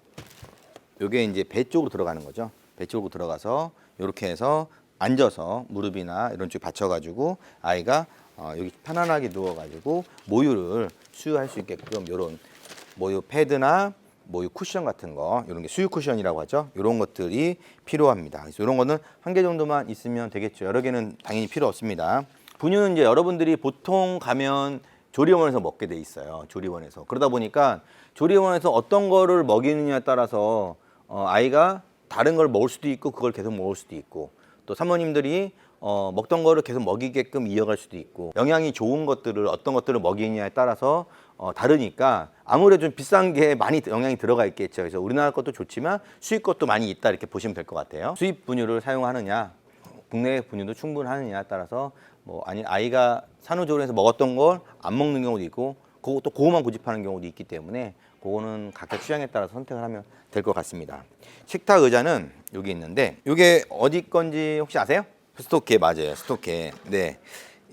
요게 이제 배 쪽으로 들어가는 거죠. 배 쪽으로 들어가서 이렇게 해서 앉아서 무릎이나 이런 쪽 받쳐가지고 아이가 여기 편안하게 누워가지고 모유를 수유할 수 있게끔 이런 모유 패드나 모유 쿠션 같은 거 이런 게 수유 쿠션이라고 하죠. 이런 것들이 필요합니다. 그래서 이런 거는 한 개 정도만 있으면 되겠죠. 여러 개는 당연히 필요 없습니다. 분유는 이제 여러분들이 보통 가면 조리원에서 먹게 돼 있어요. 조리원에서. 그러다 보니까 조리원에서 어떤 거를 먹이느냐에 따라서 아이가 다른 걸 먹을 수도 있고 그걸 계속 먹을 수도 있고 또 사모님들이 먹던 거를 계속 먹이게끔 이어갈 수도 있고 영양이 좋은 것들을 어떤 것들을 먹이느냐에 따라서 다르니까 아무래도 좀 비싼 게 많이 영양이 들어가 있겠죠. 그래서 우리나라 것도 좋지만 수입 것도 많이 있다 이렇게 보시면 될 것 같아요. 수입 분유를 사용하느냐 국내 분유도 충분하느냐에 따라서 뭐 아니 아이가 산후조리원에서 먹었던 걸 안 먹는 경우도 있고 그것도 그거만 고집하는 경우도 있기 때문에 그거는 각자 취향에 따라서 선택을 하면 될 것 같습니다. 식탁 의자는 여기 있는데 이게 어디 건지 혹시 아세요? 스토케 맞아요. 스토케. 네.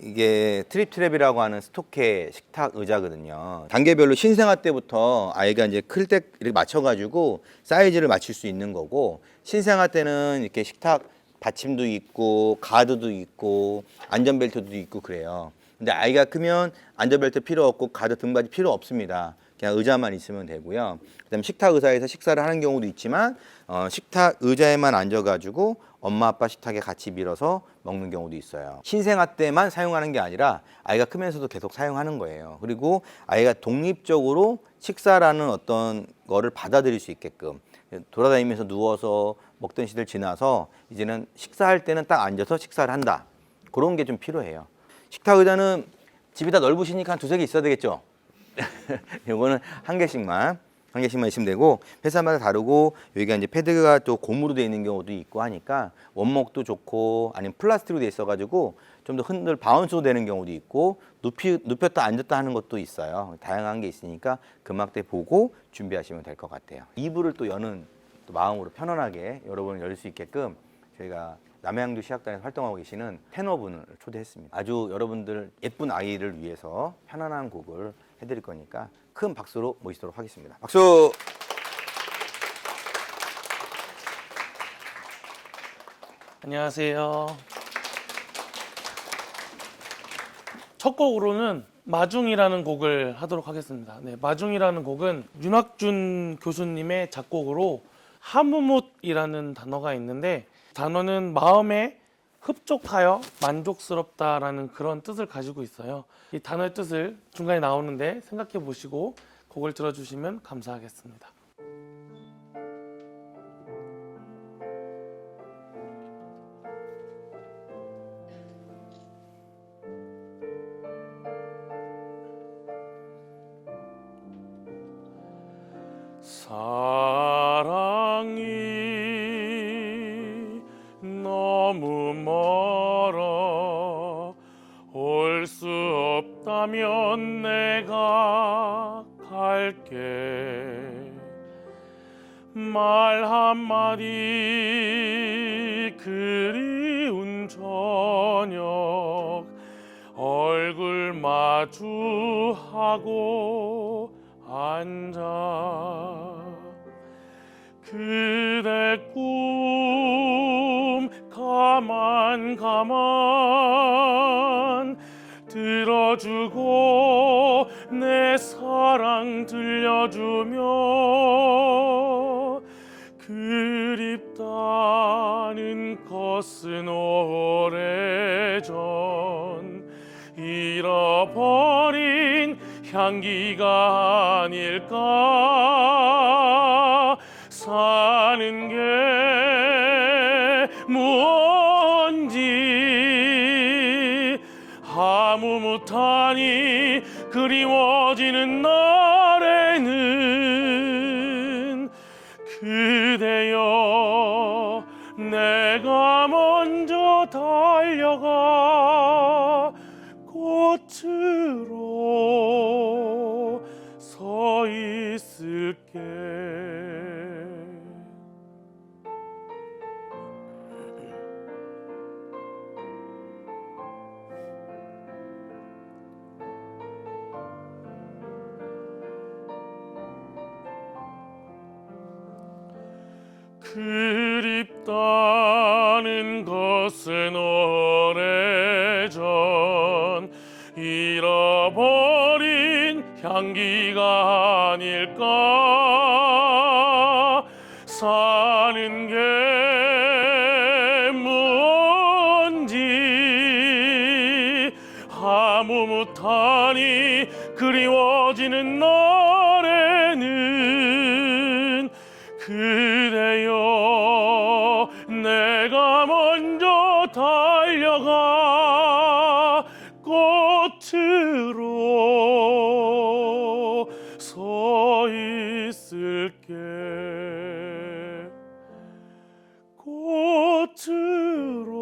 이게 트립트랩이라고 하는 스토케 식탁 의자거든요. 단계별로 신생아 때부터 아이가 이제 클 때 이렇게 맞춰가지고 사이즈를 맞출 수 있는 거고 신생아 때는 이렇게 식탁 받침도 있고 가드도 있고 안전벨트도 있고 그래요. 근데 아이가 크면 안전벨트 필요 없고 가드 등받이 필요 없습니다. 그냥 의자만 있으면 되고요. 그다음에 식탁 의자에서 식사를 하는 경우도 있지만 식탁 의자에만 앉아가지고 엄마 아빠 식탁에 같이 밀어서 먹는 경우도 있어요. 신생아 때만 사용하는 게 아니라 아이가 크면서도 계속 사용하는 거예요. 그리고 아이가 독립적으로 식사라는 어떤 거를 받아들일 수 있게끔 돌아다니면서 누워서 먹던 시절 지나서 이제는 식사할 때는 딱 앉아서 식사를 한다. 그런 게 좀 필요해요. 식탁 의자는 집이 다 넓으시니까 한 두세 개 있어야 되겠죠. 이거는 한 개씩만 있으면 되고 회사마다 다르고 여기가 이제 패드가 또 고무로 되어 있는 경우도 있고 하니까 원목도 좋고 아니면 플라스틱으로 되어 있어가지고 좀 더 흔들 바운스로 되는 경우도 있고 눕혔다 앉았다 하는 것도 있어요. 다양한 게 있으니까 금액대 보고 준비하시면 될 것 같아요. 이불을 또 여는 또 마음으로 편안하게 여러분을 열 수 있게끔 저희가 남해양주 시학단에서 활동하고 계시는 테너분을 초대했습니다. 아주 여러분들 예쁜 아이를 위해서 편안한 곡을 해드릴 거니까 큰 박수로 모시도록 하겠습니다. 박수! 안녕하세요. 첫 곡으로는 마중이라는 곡을 하도록 하겠습니다. 네, 마중이라는 곡은 윤학준 교수님의 작곡으로 하무못이라는 단어가 있는데 단어는 마음에 흡족하여 만족스럽다라는 그런 뜻을 가지고 있어요. 이 단어의 뜻을 중간에 나오는데 생각해 보시고 곡을 들어주시면 감사하겠습니다. 사랑이 너무 멀어 올 수 없다면 내가 갈게 말 한마디 그리운 저녁 얼굴 마주하고 앉아 그대 꿈 가만 들어주고 내 사랑 들려주며 그립다는 것은 오래전 잃어버린 향기가 아닐까 사는 게 무언지 아무 못하니 그리워지는 날에는 그대여 내가 먼저 달려가 꽃으로 서 있을게. 그립다는 것은 오래전 잃어버린 향기가 아닐까. 사는 게 무언지 아무 못하니 그리워지는 날에는 그대여 내가 먼저 달려가 꽃으로 서 있을게. 꽃으로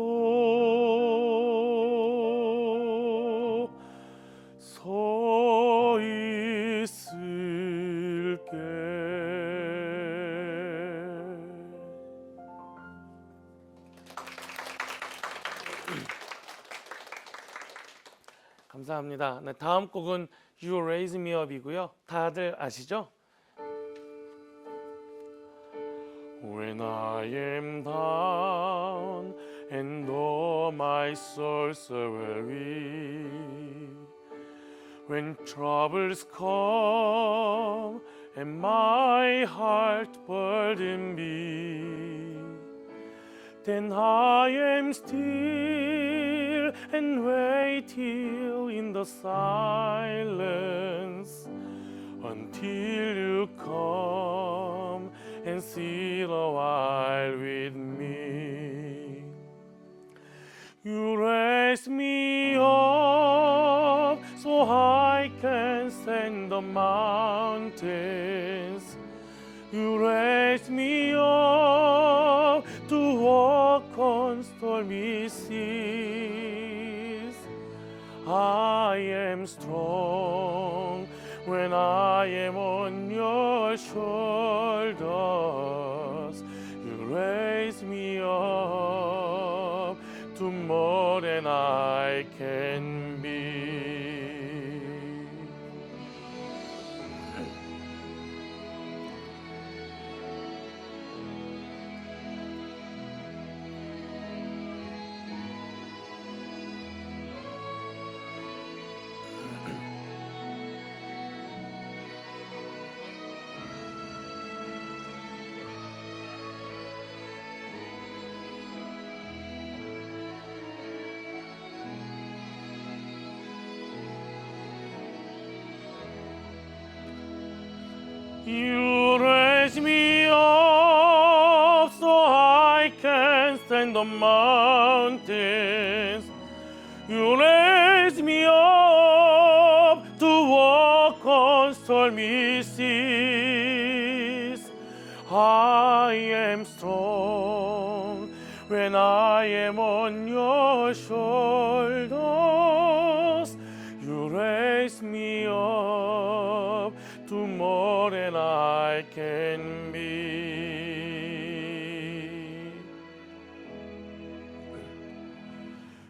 서 있을게. 감사합니다. 네, 다음 곡은 You Raise Me Up이고요. 다들 아시죠? When I am down and all my soul so weary, when troubles come and my heart burden be, then I am still and wait till in the silence until you come and sit a while with me. You raise me up so I can stand the mountains. You raise me up to walk on stormy seas. I am strong when I am on your shoulders. You raise me up to more than I can be. You raise me up so I can stand the mountains. You raise me up to walk on stormy seas. I am strong when I am on your shoulders. You raise me up to more than I can be.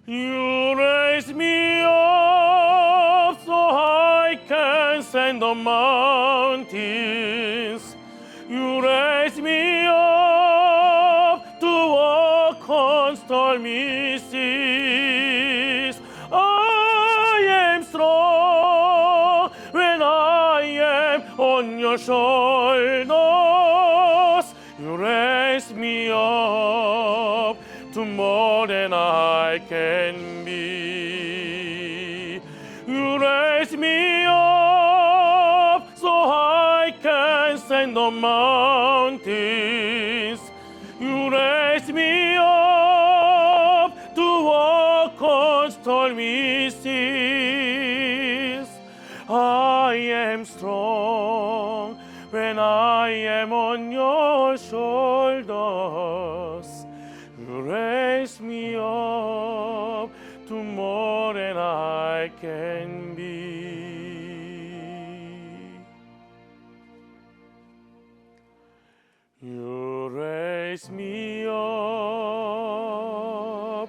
You raise me up so I can stand the mountains. You raise me up to walk on stormy seas. I am strong when I am on your shoulders. You raise me up to more than I can be. You raise me up so I can stand the mountains. You raise me up to walk on stormy seas. I am strong when I am on your shoulders. You raise me up to more than I can be. You raise me up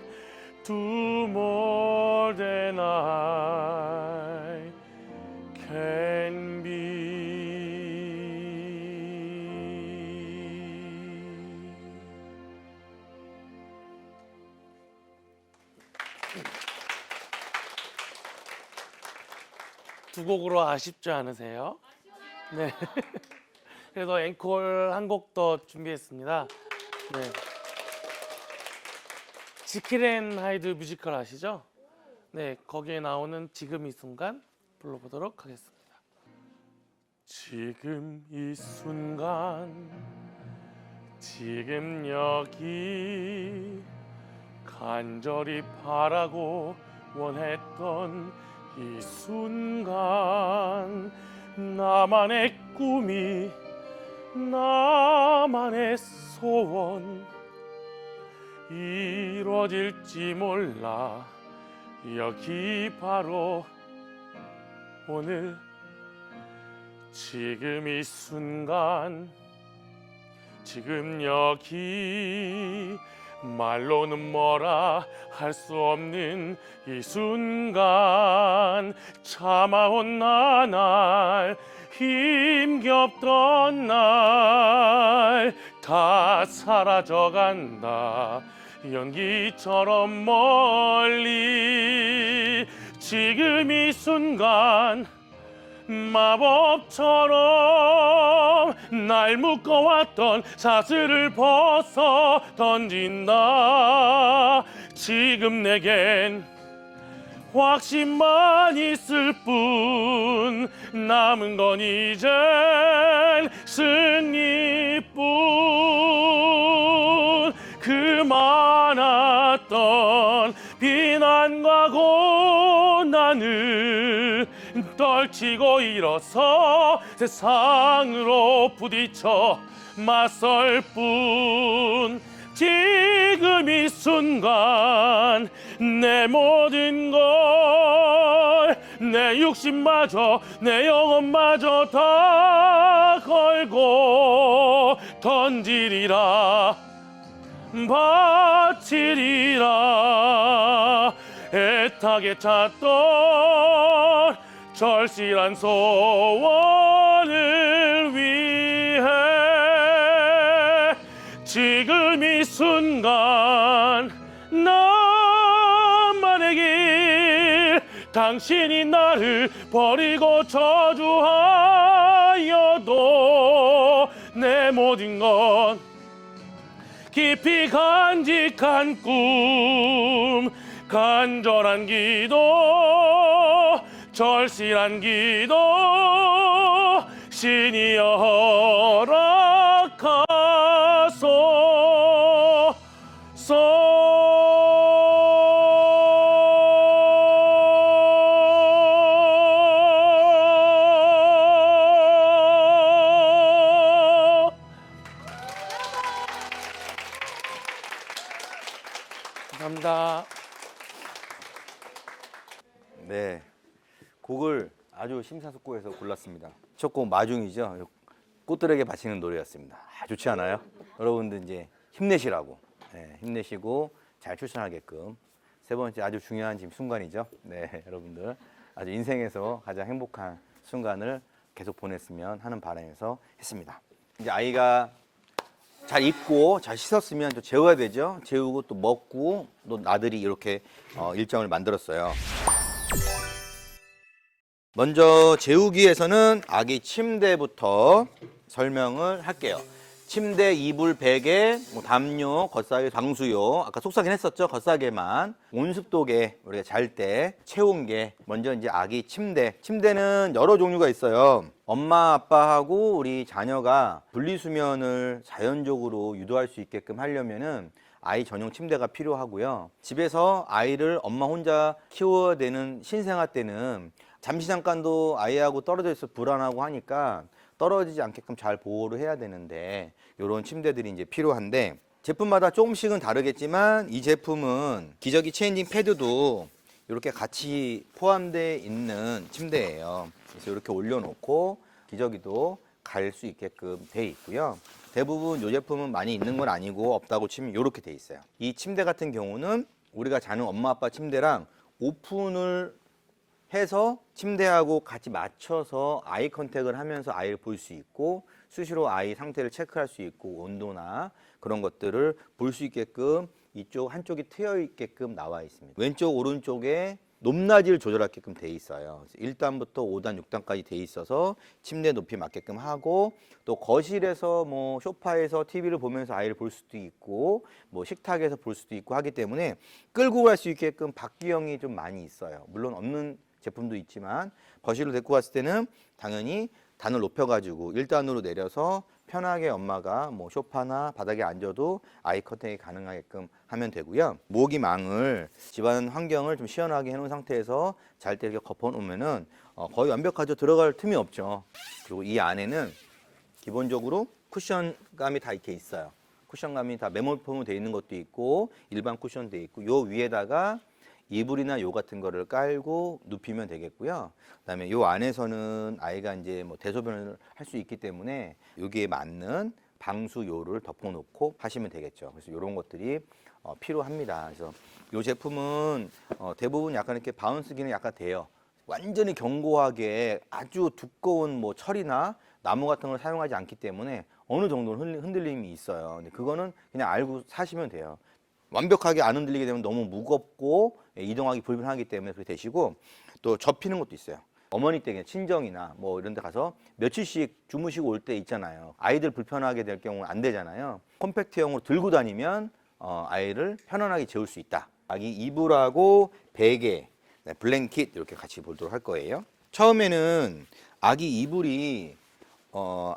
to more than I can be. 두 곡으로 아쉽지 않으세요? 네. 그래서 앵콜 한 곡 더 준비했습니다. 네. 지킬 앤 하이드 뮤지컬 아시죠? 네, 거기에 나오는 지금 이 순간 불러보도록 하겠습니다. 지금 이 순간, 지금 여기, 간절히 바라고 원했던 이 순간, 나만의 꿈이, 나만의 소원 이루어질지 몰라. 여기 바로 오늘, 지금 이 순간, 지금 여기, 말로는 뭐라 할 수 없는 이 순간, 참아온 나날, 힘겹던 날 다 사라져간다. 연기처럼 멀리, 지금 이 순간, 마법처럼 날 묶어왔던 사슬을 벗어 던진다. 지금 내겐 확신만 있을 뿐, 남은 건 이젠 승리뿐. 그 많았던 비난과 고난을 떨치고 일어서 세상으로 부딪혀 맞설 뿐. 지금 이 순간 내 모든 걸, 내 육신마저 내 영혼마저 다 걸고 던지리라, 바치리라. 애타게 찾던 절실한 소원을 위해, 지금 이 순간 나만의 길, 당신이 나를 버리고 저주하여도 내 모든 건 깊이 간직한 꿈, 간절한 기도, 절실한 기도, 신이 허락하소서. 감사합니다. 네, 곡을 아주 심사숙고해서 골랐습니다. 첫 곡 마중이죠. 꽃들에게 바치는 노래였습니다. 좋지 않아요? 여러분들 이제 힘내시라고, 네, 힘내시고 잘 출전하게끔. 세 번째 아주 중요한 지금 순간이죠. 네, 여러분들 아주 인생에서 가장 행복한 순간을 계속 보냈으면 하는 바람에서 했습니다. 이제 아이가 잘 입고 잘 씻었으면 또 재워야 되죠. 재우고 또 먹고 또 나들이 이렇게 일정을 만들었어요. 먼저 재우기에서는 아기 침대부터 설명을 할게요. 침대, 이불, 베개, 담요, 겉사계, 방수요. 아까 속삭이는 했었죠. 겉사계만. 온습도계, 우리가 잘 때 채운 게 먼저 이제 아기 침대. 침대는 여러 종류가 있어요. 엄마, 아빠하고 우리 자녀가 분리수면을 자연적으로 유도할 수 있게끔 하려면은 아이 전용 침대가 필요하고요. 집에서 아이를 엄마 혼자 키워야 되는 신생아 때는 잠시 잠깐도 아이하고 떨어져 있어 불안하고 하니까 떨어지지 않게끔 잘 보호를 해야 되는데 이런 침대들이 이제 필요한데, 제품마다 조금씩은 다르겠지만 이 제품은 기저귀 체인징 패드도 이렇게 같이 포함되어 있는 침대예요. 그래서 이렇게 올려놓고 기저귀도 갈 수 있게끔 돼 있고요. 대부분 이 제품은 많이 있는 건 아니고 없다고 치면 이렇게 돼 있어요. 이 침대 같은 경우는 우리가 자는 엄마 아빠 침대랑 오픈을 해서 침대하고 같이 맞춰서 아이 컨택을 하면서 아이를 볼 수 있고 수시로 아이 상태를 체크할 수 있고 온도나 그런 것들을 볼 수 있게끔 이쪽 한쪽이 트여 있게끔 나와 있습니다. 왼쪽 오른쪽에 높낮이를 조절하게끔 돼 있어요. 1단부터 5단, 6단까지 돼 있어서 침대 높이 맞게끔 하고 또 거실에서 뭐 소파에서 TV를 보면서 아이를 볼 수도 있고 뭐 식탁에서 볼 수도 있고 하기 때문에 끌고 갈 수 있게끔 바퀴형이 좀 많이 있어요. 물론 없는 제품도 있지만 거실로 데리고 갔을 때는 당연히 단을 높여가지고 1단으로 내려서 편하게 엄마가 뭐 소파나 바닥에 앉아도 아이 컨택이 가능하게끔 하면 되고요. 모기망을 집안 환경을 좀 시원하게 해놓은 상태에서 잘 때 이렇게 덮어놓으면은 거의 완벽하죠. 들어갈 틈이 없죠. 그리고 이 안에는 기본적으로 쿠션감이 다 이렇게 있어요. 쿠션감이 다 메모폼으로 되어 있는 것도 있고 일반 쿠션 되어 있고 요 위에다가 이불이나 요 같은 거를 깔고 눕히면 되겠고요. 그다음에 요 안에서는 아이가 이제 뭐 대소변을 할 수 있기 때문에 여기에 맞는 방수요를 덮어놓고 하시면 되겠죠. 그래서 이런 것들이 필요합니다. 그래서 이 제품은 대부분 약간 이렇게 바운스기는 약간 돼요. 완전히 견고하게 아주 두꺼운 뭐 철이나 나무 같은 걸 사용하지 않기 때문에 어느 정도는 흔들림이 있어요. 근데 그거는 그냥 알고 사시면 돼요. 완벽하게 안 흔들리게 되면 너무 무겁고 이동하기 불편하기 때문에 그렇게 되시고 또 접히는 것도 있어요. 어머니 댁에 친정이나 뭐 이런 데 가서 며칠씩 주무시고 올 때 있잖아요. 아이들 불편하게 될 경우는 안 되잖아요. 컴팩트형으로 들고 다니면 아이를 편안하게 재울 수 있다. 아기 이불하고 베개, 블랭킷 이렇게 같이 보도록 할 거예요. 처음에는 아기 이불이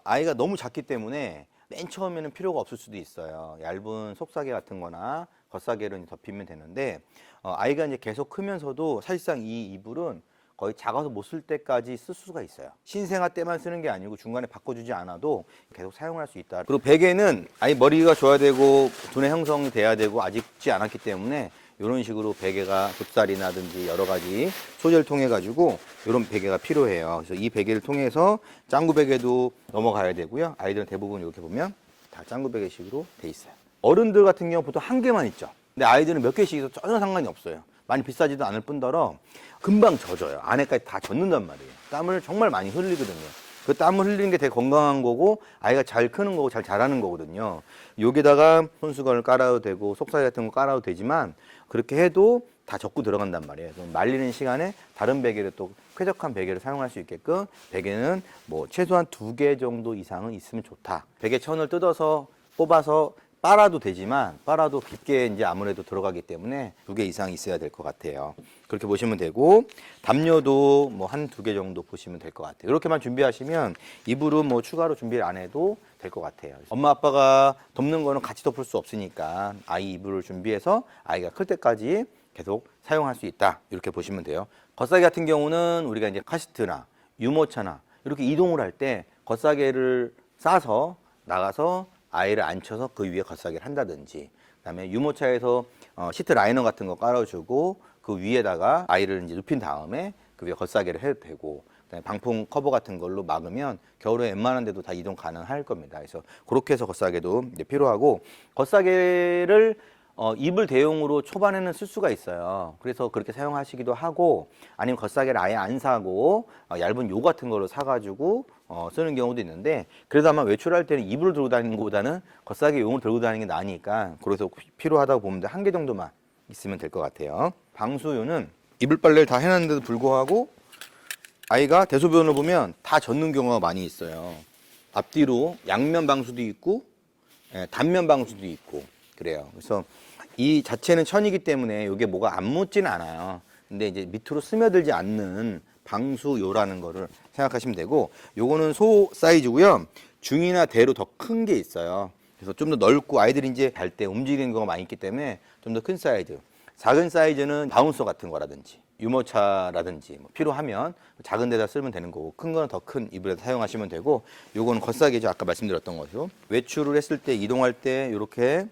아이가 너무 작기 때문에 맨 처음에는 필요가 없을 수도 있어요. 얇은 속사계 같은 거나 겉사계를 덮이면 되는데 아이가 이제 계속 크면서도 사실상 이 이불은 거의 작아서 못 쓸 때까지 쓸 수가 있어요. 신생아 때만 쓰는 게 아니고 중간에 바꿔주지 않아도 계속 사용할 수 있다. 그리고 베개는 아이 머리가 좋아야 되고 두뇌 형성이 돼야 되고 아직지 않았기 때문에 이런 식으로 베개가 돛살이나든지 여러 가지 소재를 통해 가지고 이런 베개가 필요해요. 그래서 이 베개를 통해서 짱구 베개도 넘어가야 되고요. 아이들은 대부분 이렇게 보면 다 짱구 베개식으로 돼 있어요. 어른들 같은 경우 보통 한 개만 있죠. 근데 아이들은 몇 개씩 있어도 전혀 상관이 없어요. 많이 비싸지도 않을 뿐더러 금방 젖어요. 안에까지 다 젖는단 말이에요. 땀을 정말 많이 흘리거든요. 그 땀을 흘리는 게 되게 건강한 거고 아이가 잘 크는 거고 잘 자라는 거거든요. 여기다가 손수건을 깔아도 되고 속살이 같은 거 깔아도 되지만 그렇게 해도 다 젖고 들어간단 말이에요. 말리는 시간에 다른 베개를 또 쾌적한 베개를 사용할 수 있게끔 베개는 뭐 최소한 2개 정도 이상은 있으면 좋다. 베개 천을 뜯어서 뽑아서 빨아도 되지만 빨아도 깊게 이제 아무래도 들어가기 때문에 2개 이상 있어야 될 것 같아요. 그렇게 보시면 되고 담요도 뭐 한 2개 정도 보시면 될 것 같아요. 이렇게만 준비하시면 이불은 뭐 추가로 준비를 안 해도 될 것 같아요. 엄마 아빠가 덮는 거는 같이 덮을 수 없으니까 아이 이불을 준비해서 아이가 클 때까지 계속 사용할 수 있다. 이렇게 보시면 돼요. 겉사계 같은 경우는 우리가 이제 카시트나 유모차나 이렇게 이동을 할 때 겉사계를 싸서 나가서 아이를 앉혀서 그 위에 겉사계를 한다든지 그다음에 유모차에서 시트 라이너 같은 거 깔아주고 그 위에다가 아이를 이제 눕힌 다음에 그 위에 겉사계를 해도 되고 그다음에 방풍 커버 같은 걸로 막으면 겨울에 웬만한 데도 다 이동 가능할 겁니다. 그래서 그렇게 해서 겉사계도 이제 필요하고 겉사계를 이불 대용으로 초반에는 쓸 수가 있어요. 그래서 그렇게 사용하시기도 하고 아니면 겉사계를 아예 안 사고 얇은 요 같은 거를 사가지고 쓰는 경우도 있는데 그래도 아마 외출할 때는 이불을 들고 다니는 것보다는 겉사계 용을 들고 다니는 게 나으니까 그래서 필요하다고 보면 한 개 정도만 있으면 될 것 같아요. 방수요는 이불 빨래를 다 해놨는데도 불구하고 아이가 대소변을 보면 다 젖는 경우가 많이 있어요. 앞뒤로 양면 방수도 있고 단면 방수도 있고 그래요. 그래서 이 자체는 천이기 때문에 이게 뭐가 안 묻지는 않아요. 근데 이제 밑으로 스며들지 않는 방수요라는 거를 생각하시면 되고 요거는 소 사이즈고요. 중이나 대로 더 큰 게 있어요. 그래서 좀 더 넓고 아이들이 이제 갈 때 움직이는 경우가 많이 있기 때문에 좀 더 큰 사이즈. 작은 사이즈는 바운서 같은 거라든지 유모차라든지 뭐 필요하면 작은 데다 쓰면 되는 거고 큰 거는 더 큰 이불에다 사용하시면 되고 요거는 겉사계죠. 아까 말씀드렸던 거죠. 외출을 했을 때 이동할 때 이렇게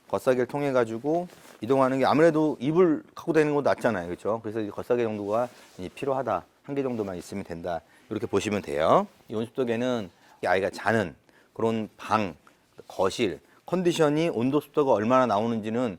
겉사계를 통해 가지고 이동하는 게 아무래도 이불 갖고 다니는 것도 낫잖아요. 그렇죠? 그래서 이 겉사계 정도가 이제 필요하다. 한 개 정도만 있으면 된다. 이렇게 보시면 돼요. 이 온습도계는 아이가 자는 그런 방, 거실, 컨디션이 온도 습도가 얼마나 나오는지는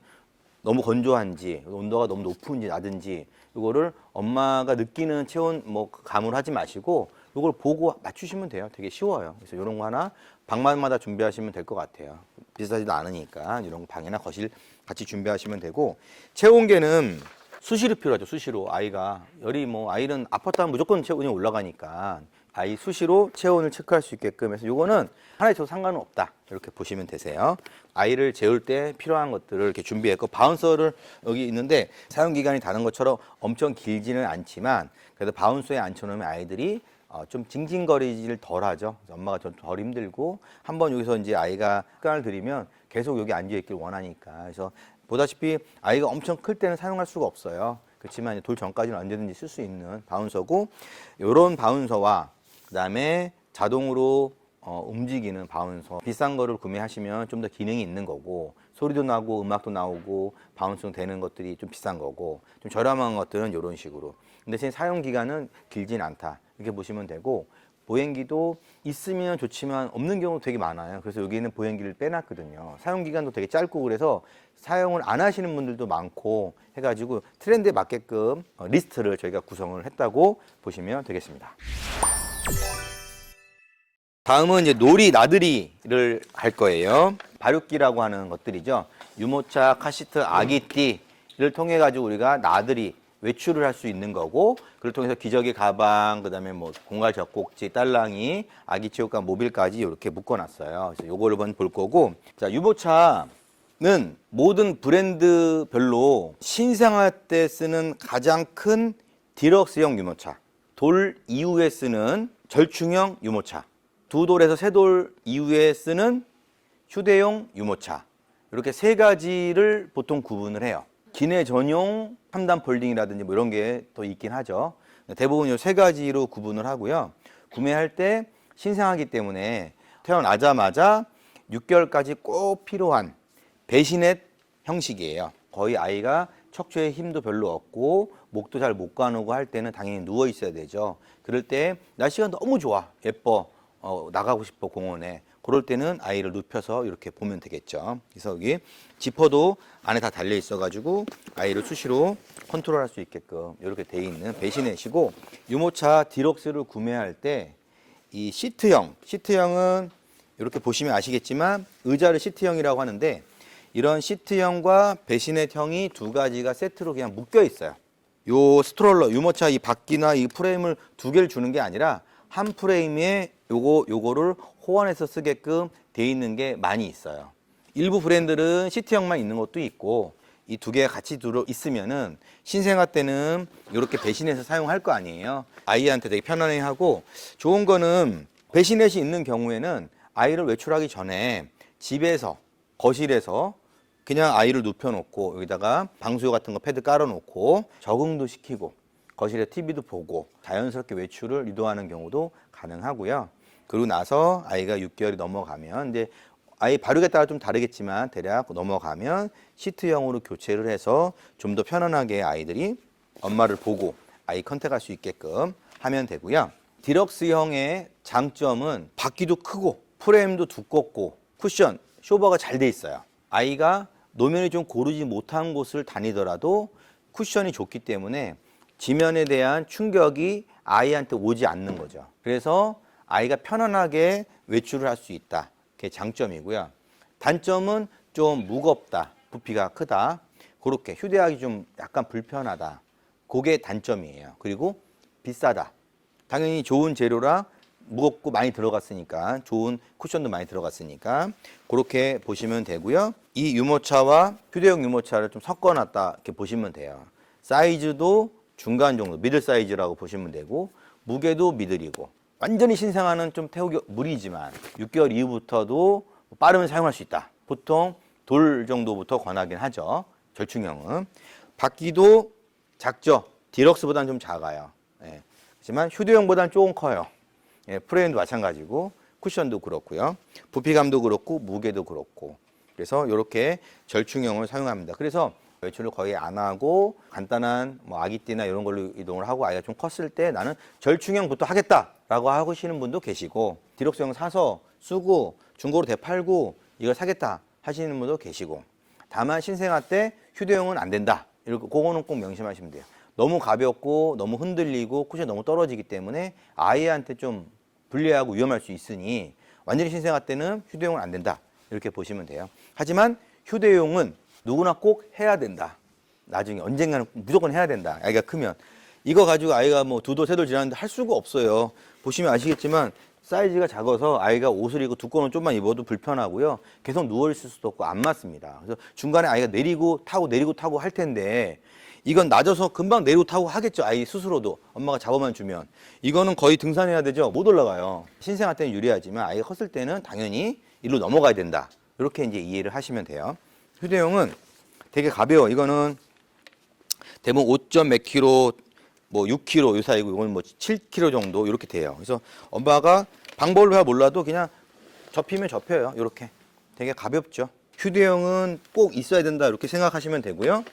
너무 건조한지, 온도가 너무 높은지 낮은지 이거를 엄마가 느끼는 체온 뭐 감을 하지 마시고 이걸 보고 맞추시면 돼요. 되게 쉬워요. 그래서 이런 거 하나 방마다 준비하시면 될 것 같아요. 비싸지도 않으니까 이런 방이나 거실 같이 준비하시면 되고 체온계는 수시로 필요하죠. 수시로 아이가 열이 뭐 아이는 아팠다면 무조건 체온이 올라가니까 아이 수시로 체온을 체크할 수 있게끔 해서 요거는 하나에 저 상관은 없다 이렇게 보시면 되세요. 아이를 재울 때 필요한 것들을 이렇게 준비했고 바운서를 여기 있는데 사용 기간이 다른 것처럼 엄청 길지는 않지만 그래도 바운서에 앉혀놓으면 아이들이 좀 징징거리지를 덜 하죠. 엄마가 좀 덜 힘들고 한번 여기서 이제 아이가 습관을 들이면 계속 여기 앉아 있길 원하니까. 그래서 보다시피 아이가 엄청 클 때는 사용할 수가 없어요. 그렇지만 돌 전까지는 언제든지 쓸 수 있는 바운서고 이런 바운서와 그다음에 자동으로 움직이는 바운서 비싼 거를 구매하시면 좀 더 기능이 있는 거고 소리도 나고 음악도 나오고 바운스 되는 것들이 좀 비싼 거고 좀 저렴한 것들은 이런 식으로 근데 대신 사용 기간은 길진 않다 이렇게 보시면 되고 보행기도 있으면 좋지만 없는 경우 되게 많아요. 그래서 여기는 보행기를 빼놨거든요. 사용 기간도 되게 짧고 그래서 사용을 안 하시는 분들도 많고 해가지고 트렌드에 맞게끔 리스트를 저희가 구성을 했다고 보시면 되겠습니다. 다음은 이제 놀이 나들이를 할 거예요. 발육기라고 하는 것들이죠. 유모차, 카시트, 아기띠를 통해 가지고 우리가 나들이 외출을 할 수 있는 거고 그걸 통해서 기저귀 가방, 그다음에 뭐 공갈 젖꼭지, 딸랑이, 아기 체육관 모빌까지 이렇게 묶어놨어요. 그래서 요거를 한번 볼 거고 자 유모차는 모든 브랜드별로 신생아 때 쓰는 가장 큰 디럭스형 유모차, 돌 이후에 쓰는 절충형 유모차, 두 돌에서 세 돌 이후에 쓰는 휴대용 유모차 이렇게 세 가지를 보통 구분을 해요. 기내 전용 3단 폴딩이라든지 뭐 이런 게 더 있긴 하죠. 대부분 이 세 가지로 구분을 하고요. 구매할 때 신생아기 때문에 태어나자마자 6개월까지 꼭 필요한 배시넷 형식이에요. 거의 아이가 척추에 힘도 별로 없고 목도 잘 못 가누고 할 때는 당연히 누워 있어야 되죠. 그럴 때 날씨가 너무 좋아, 예뻐, 나가고 싶어 공원에. 그럴 때는 아이를 눕혀서 이렇게 보면 되겠죠. 그래서 여기 지퍼도 안에 다 달려 있어가지고 아이를 수시로 컨트롤할 수 있게끔 이렇게 돼 있는 배시넷이고 유모차 디럭스를 구매할 때 이 시트형은 이렇게 보시면 아시겠지만 의자를 시트형이라고 하는데 이런 시트형과 배시넷형이 두 가지가 세트로 그냥 묶여 있어요. 요 스트롤러 유모차 이 바퀴나 이 프레임을 두 개를 주는 게 아니라 한 프레임에 요거를 호환해서 쓰게끔 돼 있는 게 많이 있어요. 일부 브랜드는 시트형만 있는 것도 있고 이 두 개가 같이 들어 있으면은 신생아 때는 이렇게 배신해서 사용할 거 아니에요. 아이한테 되게 편안해하고 좋은 거는 배시넷이 있는 경우에는 아이를 외출하기 전에 집에서 거실에서 그냥 아이를 눕혀놓고 여기다가 방수요 같은 거 패드 깔아놓고 적응도 시키고 거실에 TV도 보고 자연스럽게 외출을 유도하는 경우도 가능하고요. 그리고 나서 아이가 6개월이 넘어가면 이제 아이 발육에 따라 좀 다르겠지만 대략 넘어가면 시트형으로 교체를 해서 좀 더 편안하게 아이들이 엄마를 보고 아이 컨택할 수 있게끔 하면 되고요. 디럭스형의 장점은 바퀴도 크고 프레임도 두껍고 쿠션, 쇼버가 잘 돼 있어요. 아이가 노면이 좀 고르지 못한 곳을 다니더라도 쿠션이 좋기 때문에 지면에 대한 충격이 아이한테 오지 않는 거죠. 그래서 아이가 편안하게 외출을 할 수 있다. 그게 장점이고요. 단점은 좀 무겁다, 부피가 크다, 그렇게 휴대하기 좀 약간 불편하다. 그게 단점이에요. 그리고 비싸다. 당연히 좋은 재료라 무겁고 많이 들어갔으니까 좋은 쿠션도 많이 들어갔으니까 그렇게 보시면 되고요. 이 유모차와 휴대용 유모차를 좀 섞어놨다 이렇게 보시면 돼요. 사이즈도 중간 정도, 미들 사이즈라고 보시면 되고 무게도 미들이고 완전히 신생아는 좀 태우기 무리지만 6개월 이후부터도 빠르면 사용할 수 있다. 보통 돌 정도부터 권하긴 하죠. 절충형은. 바퀴도 작죠. 디럭스보다는 좀 작아요. 예. 하지만 휴대용보다는 조금 커요. 예, 프레임도 마찬가지고 쿠션도 그렇고요. 부피감도 그렇고 무게도 그렇고. 그래서 이렇게 절충형을 사용합니다. 그래서 외출을 거의 안 하고 간단한 뭐 아기띠나 이런 걸로 이동을 하고 아이가 좀 컸을 때 나는 절충형부터 하겠다라고 하시는 분도 계시고 디럭스형 사서 쓰고 중고로 되팔고 이걸 사겠다 하시는 분도 계시고 다만 신생아 때 휴대용은 안 된다. 이렇게 그거는 꼭 명심하시면 돼요. 너무 가볍고 너무 흔들리고 쿠션이 너무 떨어지기 때문에 아이한테 좀 불리하고 위험할 수 있으니 완전히 신생아 때는 휴대용은 안 된다. 이렇게 보시면 돼요. 하지만 휴대용은 누구나 꼭 해야 된다. 나중에 언젠가는 무조건 해야 된다. 아이가 크면. 이거 가지고 아이가 뭐 2돌, 3돌 지났는데 할 수가 없어요. 보시면 아시겠지만 사이즈가 작아서 아이가 옷을 입고 두꺼운 옷 좀만 입어도 불편하고요. 계속 누워있을 수도 없고 안 맞습니다. 그래서 중간에 아이가 내리고 타고 할 텐데 이건 낮아서 금방 내리고 타고 하겠죠. 아이 스스로도 엄마가 잡아만 주면. 이거는 거의 등산해야 되죠. 못 올라가요. 신생아 때는 유리하지만 아이가 컸을 때는 당연히 일로 넘어가야 된다. 이렇게 이제 이해를 하시면 돼요. 휴대용은 되게 가벼워. 이거는 대부분 5점 몇 킬로, 뭐 6kg 요 사이고 이건 뭐 7kg 정도 이렇게 돼요. 그래서 엄마가 방법을 잘 몰라도 그냥 접히면 접혀요. 이렇게 되게 가볍죠. 휴대용은 꼭 있어야 된다 이렇게 생각하시면 되고요.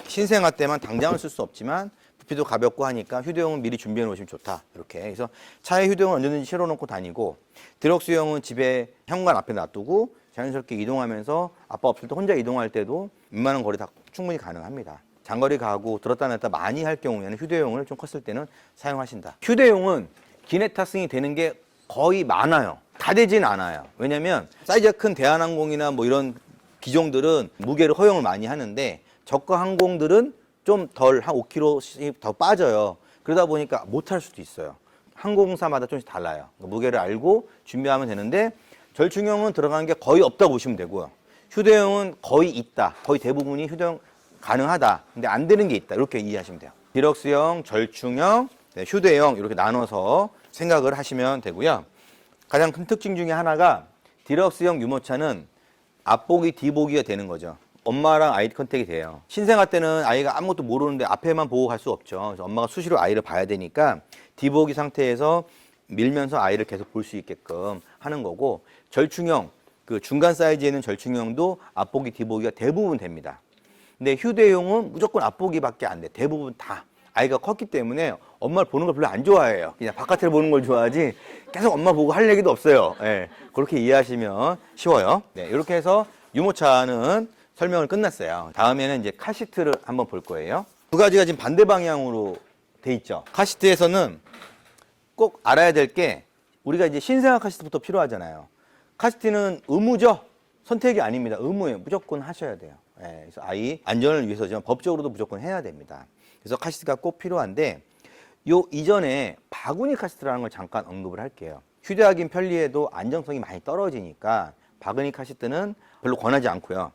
신생아 때만 당장은 쓸 수 없지만 부피도 가볍고 하니까 휴대용은 미리 준비해 놓으시면 좋다. 이렇게. 그래서 차에 휴대용은 언제든지 실어놓고 다니고 디럭스용은 집에 현관 앞에 놔두고 자연스럽게 이동하면서 아빠 없을 때 혼자 이동할 때도 웬만한 거리 다 충분히 가능합니다. 장거리 가고 들었다 놨다 많이 할 경우에는 휴대용을 좀 컸을 때는 사용하신다. 휴대용은 기내 탑승이 되는 게 거의 많아요. 다 되진 않아요. 왜냐면 사이즈가 큰 대한항공이나 뭐 이런 기종들은 무게를 허용을 많이 하는데 저가 항공들은 좀 덜, 한 5kg씩 더 빠져요. 그러다 보니까 못할 수도 있어요. 항공사마다 조금씩 달라요. 무게를 알고 준비하면 되는데 절충형은 들어가는 게 거의 없다고 보시면 되고요. 휴대용은 거의 있다. 거의 대부분이 휴대용 가능하다. 근데 안 되는 게 있다. 이렇게 이해하시면 돼요. 디럭스형, 절충형, 휴대용 이렇게 나눠서 생각을 하시면 되고요. 가장 큰 특징 중에 하나가 디럭스형 유모차는 앞보기, 뒤보기가 되는 거죠. 엄마랑 아이 컨택이 돼요. 신생아 때는 아이가 아무것도 모르는데 앞에만 보고 갈 수 없죠. 그래서 엄마가 수시로 아이를 봐야 되니까 뒤보기 상태에서 밀면서 아이를 계속 볼 수 있게끔 하는 거고, 절충형, 그 중간 사이즈에 있는 절충형도 앞보기, 뒤보기가 대부분 됩니다. 근데 휴대용은 무조건 앞보기밖에 안 돼. 대부분 다. 아이가 컸기 때문에 엄마를 보는 걸 별로 안 좋아해요. 그냥 바깥을 보는 걸 좋아하지 계속 엄마 보고 할 얘기도 없어요. 네, 그렇게 이해하시면 쉬워요. 네, 이렇게 해서 유모차는 설명을 끝났어요. 다음에는 이제 카시트를 한번 볼 거예요. 두 가지가 지금 반대 방향으로 돼 있죠. 카시트에서는 꼭 알아야 될 게 우리가 이제 신생아 카시트부터 필요하잖아요. 카시트는 의무죠. 선택이 아닙니다. 의무예요. 무조건 하셔야 돼요. 네, 그래서 아이 안전을 위해서지만 법적으로도 무조건 해야 됩니다. 그래서 카시트가 꼭 필요한데 요 이전에 바구니 카시트라는 걸 잠깐 언급을 할게요. 휴대하기 편리해도 안정성이 많이 떨어지니까 바구니 카시트는 별로 권하지 않고요.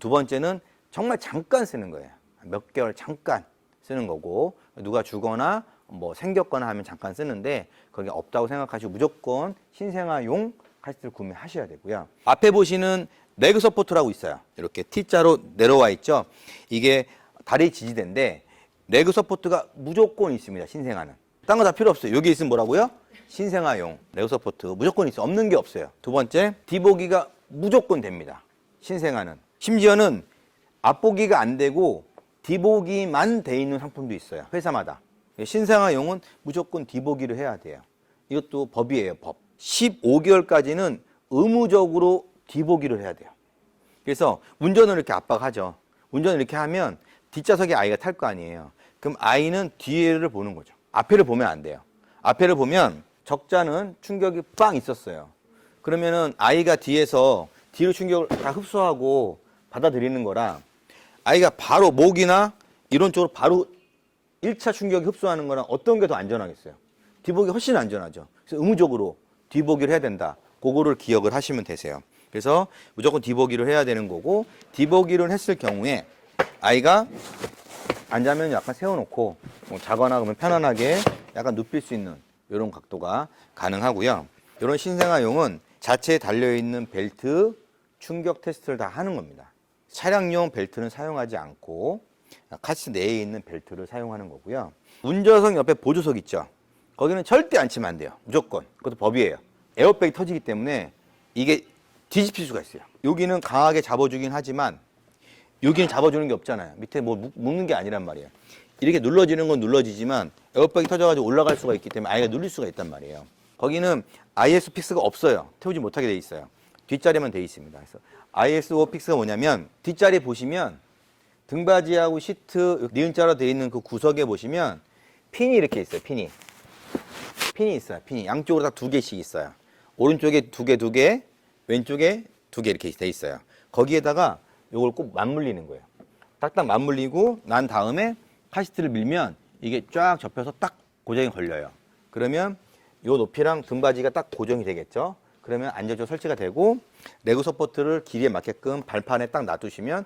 두 번째는 정말 잠깐 쓰는 거예요. 몇 개월 잠깐 쓰는 거고, 누가 주거나 뭐 생겼거나 하면 잠깐 쓰는데 그게 없다고 생각하시고 무조건 신생아용 카시트를 구매하셔야 되고요. 앞에 보시는 레그 서포트라고 있어요. 이렇게 T자로 내려와 있죠. 이게 다리 지지대인데 레그 서포트가 무조건 있습니다. 신생아는. 딴 거 다 필요 없어요. 여기 있으면 뭐라고요? 신생아용 레그 서포트 무조건 있어요. 없는 게 없어요. 두 번째, 뒤보기가 무조건 됩니다. 신생아는. 심지어는 앞보기가 안 되고 뒤보기만 돼 있는 상품도 있어요. 회사마다. 신생아용은 무조건 뒤보기를 해야 돼요. 이것도 법이에요. 법. 15개월까지는 의무적으로 뒤보기를 해야 돼요. 그래서 운전을 이렇게 아빠가 하죠. 운전을 이렇게 하면 뒷좌석에 아이가 탈 거 아니에요. 그럼 아이는 뒤를 보는 거죠. 앞에를 보면 안 돼요. 앞에를 보면 적잖은 충격이 빵 있었어요. 그러면은 아이가 뒤에서 뒤로 충격을 다 흡수하고 받아들이는 거라 아이가 바로 목이나 이런 쪽으로 바로 1차 충격이 흡수하는 거랑 어떤 게 더 안전하겠어요? 뒤보기 훨씬 안전하죠. 그래서 의무적으로 뒤보기를 해야 된다. 그거를 기억을 하시면 되세요. 그래서 무조건 뒤보기를 해야 되는 거고, 뒤보기를 했을 경우에 아이가 앉으면 약간 세워놓고 뭐 자거나 그러면 편안하게 약간 눕힐 수 있는 이런 각도가 가능하고요. 이런 신생아용은 자체에 달려있는 벨트 충격 테스트를 다 하는 겁니다. 차량용 벨트는 사용하지 않고 카시트 내에 있는 벨트를 사용하는 거고요. 운전석 옆에 보조석 있죠. 거기는 절대 앉히면 안 돼요. 무조건. 그것도 법이에요. 에어백이 터지기 때문에 이게 뒤집힐 수가 있어요. 여기는 강하게 잡아주긴 하지만 여기는 잡아주는 게 없잖아요. 밑에 뭐 묶는 게 아니란 말이에요. 이렇게 눌러지는 건 눌러지지만 에어백이 터져가지고 올라갈 수가 있기 때문에 아이가 눌릴 수가 있단 말이에요. 거기는 ISO 픽스가 없어요. 태우지 못하게 돼 있어요. 뒷자리만 돼 있습니다. 그래서 ISO 픽스가 뭐냐면 뒷자리 보시면 등받이하고 시트 니은자로 돼 있는 그 구석에 보시면 핀이 이렇게 있어요. 핀이 있어요. 핀이 양쪽으로 다 2개씩 있어요. 오른쪽에 2개, 왼쪽에 2개 이렇게 돼 있어요. 거기에다가 요걸 꼭 맞물리는 거예요. 딱딱 맞물리고 난 다음에 카시트를 밀면 이게 쫙 접혀서 딱 고정이 걸려요. 그러면 이 높이랑 등받이가 딱 고정이 되겠죠. 그러면 안전적으로 설치가 되고 레그 서포트를 길이에 맞게끔 발판에 딱 놔두시면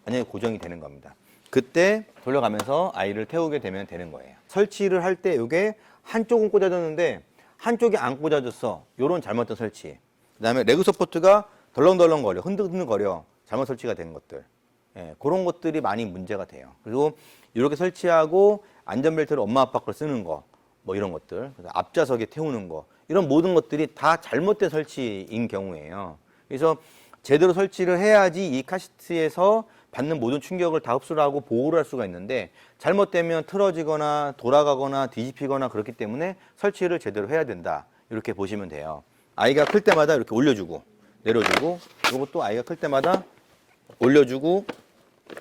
완전히 고정이 되는 겁니다. 그때 돌려가면서 아이를 태우게 되면 되는 거예요. 설치를 할 때 이게 한쪽은 꽂아졌는데 한쪽이 안 꽂아졌어. 요런 잘못된 설치. 그다음에 레그 서포트가 덜렁덜렁거려, 흔들흔들거려. 잘못 설치가 된 것들. 예, 그런 것들이 많이 문제가 돼요. 그리고 이렇게 설치하고 안전벨트를 엄마 아빠 걸 쓰는 거, 뭐 이런 것들, 그래서 앞좌석에 태우는 거, 이런 모든 것들이 다 잘못된 설치인 경우예요. 그래서 제대로 설치를 해야지 이 카시트에서 받는 모든 충격을 다 흡수를 하고 보호를 할 수가 있는데 잘못되면 틀어지거나 돌아가거나 뒤집히거나 그렇기 때문에 설치를 제대로 해야 된다. 이렇게 보시면 돼요. 아이가 클 때마다 이렇게 올려주고 내려주고, 이것도 아이가 클 때마다 올려주고,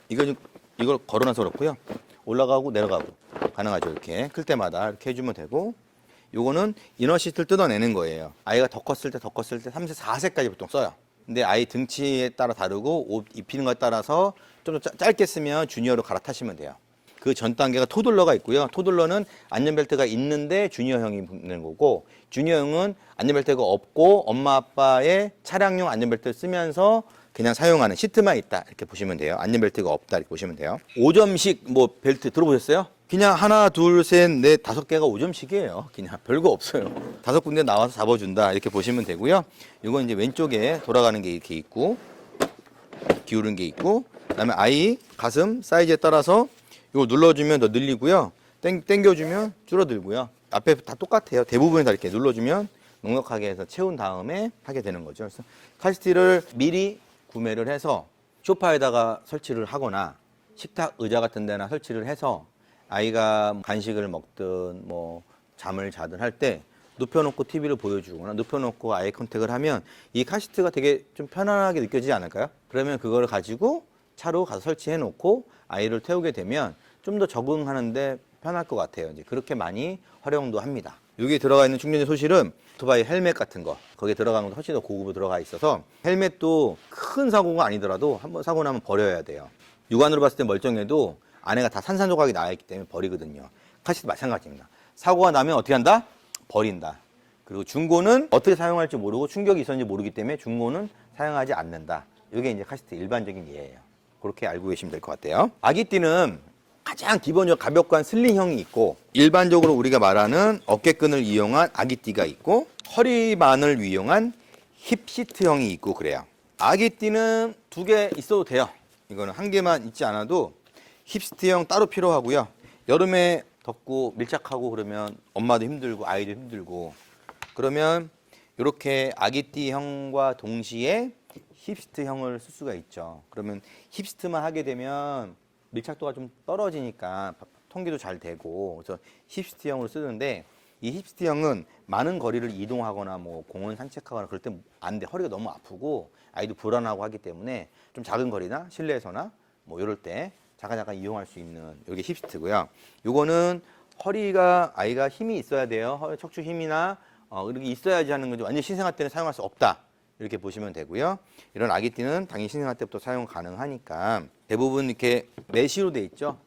이걸 걸어놔서 그렇고요. 올라가고 내려가고 가능하죠. 이렇게 클 때마다 이렇게 해주면 되고, 요거는 이너 시트를 뜯어내는 거예요. 아이가 더 컸을 때 3세, 4세까지 보통 써요. 근데 아이 등치에 따라 다르고 옷 입히는 것에 따라서 좀 더 짧게 쓰면 주니어로 갈아타시면 돼요. 그 전 단계가 토들러가 있고요. 토들러는 안전벨트가 있는데 주니어형이 붙는 거고, 주니어형은 안전벨트가 없고 엄마 아빠의 차량용 안전벨트를 쓰면서 그냥 사용하는 시트만 있다 이렇게 보시면 돼요. 안전벨트가 없다 이렇게 보시면 돼요. 5점씩 뭐 벨트 들어보셨어요? 그냥 하나, 둘, 셋, 넷, 5개가 5점씩이에요. 그냥 별거 없어요. 5군데 나와서 잡아준다 이렇게 보시면 되고요. 이건 이제 왼쪽에 돌아가는 게 이렇게 있고, 기울은 게 있고, 그다음에 아이 가슴 사이즈에 따라서 이거 눌러주면 더 늘리고요. 당겨주면 줄어들고요. 앞에 다 똑같아요. 대부분이 다 이렇게 눌러주면 넉넉하게 해서 채운 다음에 하게 되는 거죠. 그래서 카시트를 미리 구매를 해서 소파에다가 설치를 하거나 식탁 의자 같은 데나 설치를 해서 아이가 간식을 먹든 뭐 잠을 자든 할 때 눕혀놓고 TV를 보여주거나 눕혀놓고 아이 컨택을 하면 이 카시트가 되게 좀 편안하게 느껴지지 않을까요? 그러면 그걸 가지고 차로 가서 설치해 놓고 아이를 태우게 되면 좀 더 적응하는데 편할 것 같아요. 이제 그렇게 많이 활용도 합니다. 여기 들어가 있는 충전재 소실은 오토바이 헬멧 같은 거, 거기에 들어가는 것도 훨씬 더 고급으로 들어가 있어서 헬멧도 큰 사고가 아니더라도 한번 사고 나면 버려야 돼요. 육안으로 봤을 때 멀쩡해도 안에가 다 산산조각이 나와 있기 때문에 버리거든요. 카시트 마찬가지입니다. 사고가 나면 어떻게 한다? 버린다. 그리고 중고는 어떻게 사용할지 모르고 충격이 있었는지 모르기 때문에 중고는 사용하지 않는다. 이게 이제 카시트 일반적인 예예요. 그렇게 알고 계시면 될 것 같아요. 아기띠는 가장 기본적으로 가볍고 한 슬링형이 있고, 일반적으로 우리가 말하는 어깨끈을 이용한 아기띠가 있고, 허리만을 이용한 힙시트형이 있고 그래요. 아기띠는 2개 있어도 돼요. 이거는 1개만 있지 않아도 힙시트형 따로 필요하고요. 여름에 덥고 밀착하고 그러면 엄마도 힘들고 아이도 힘들고, 그러면 이렇게 아기띠형과 동시에 힙시트형을 쓸 수가 있죠. 그러면 힙시트만 하게 되면 밀착도가 좀 떨어지니까 통기도 잘 되고, 그래서 힙시트형으로 쓰는데, 이 힙시트형은 많은 거리를 이동하거나 뭐 공원 산책하거나 그럴 때 안 돼. 허리가 너무 아프고 아이도 불안하고 하기 때문에 좀 작은 거리나 실내에서나 뭐 이럴 때 잠깐 이용할 수 있는 이게 힙시트고요. 요거는 허리가 아이가 힘이 있어야 돼요. 허리 척추 힘이나 이렇게 있어야지 하는 거죠. 완전 신생아 때는 사용할 수 없다. 이렇게 보시면 되고요. 이런 아기띠는 당연히 신생아 때부터 사용 가능하니까 대부분 이렇게 메쉬로 돼 있죠.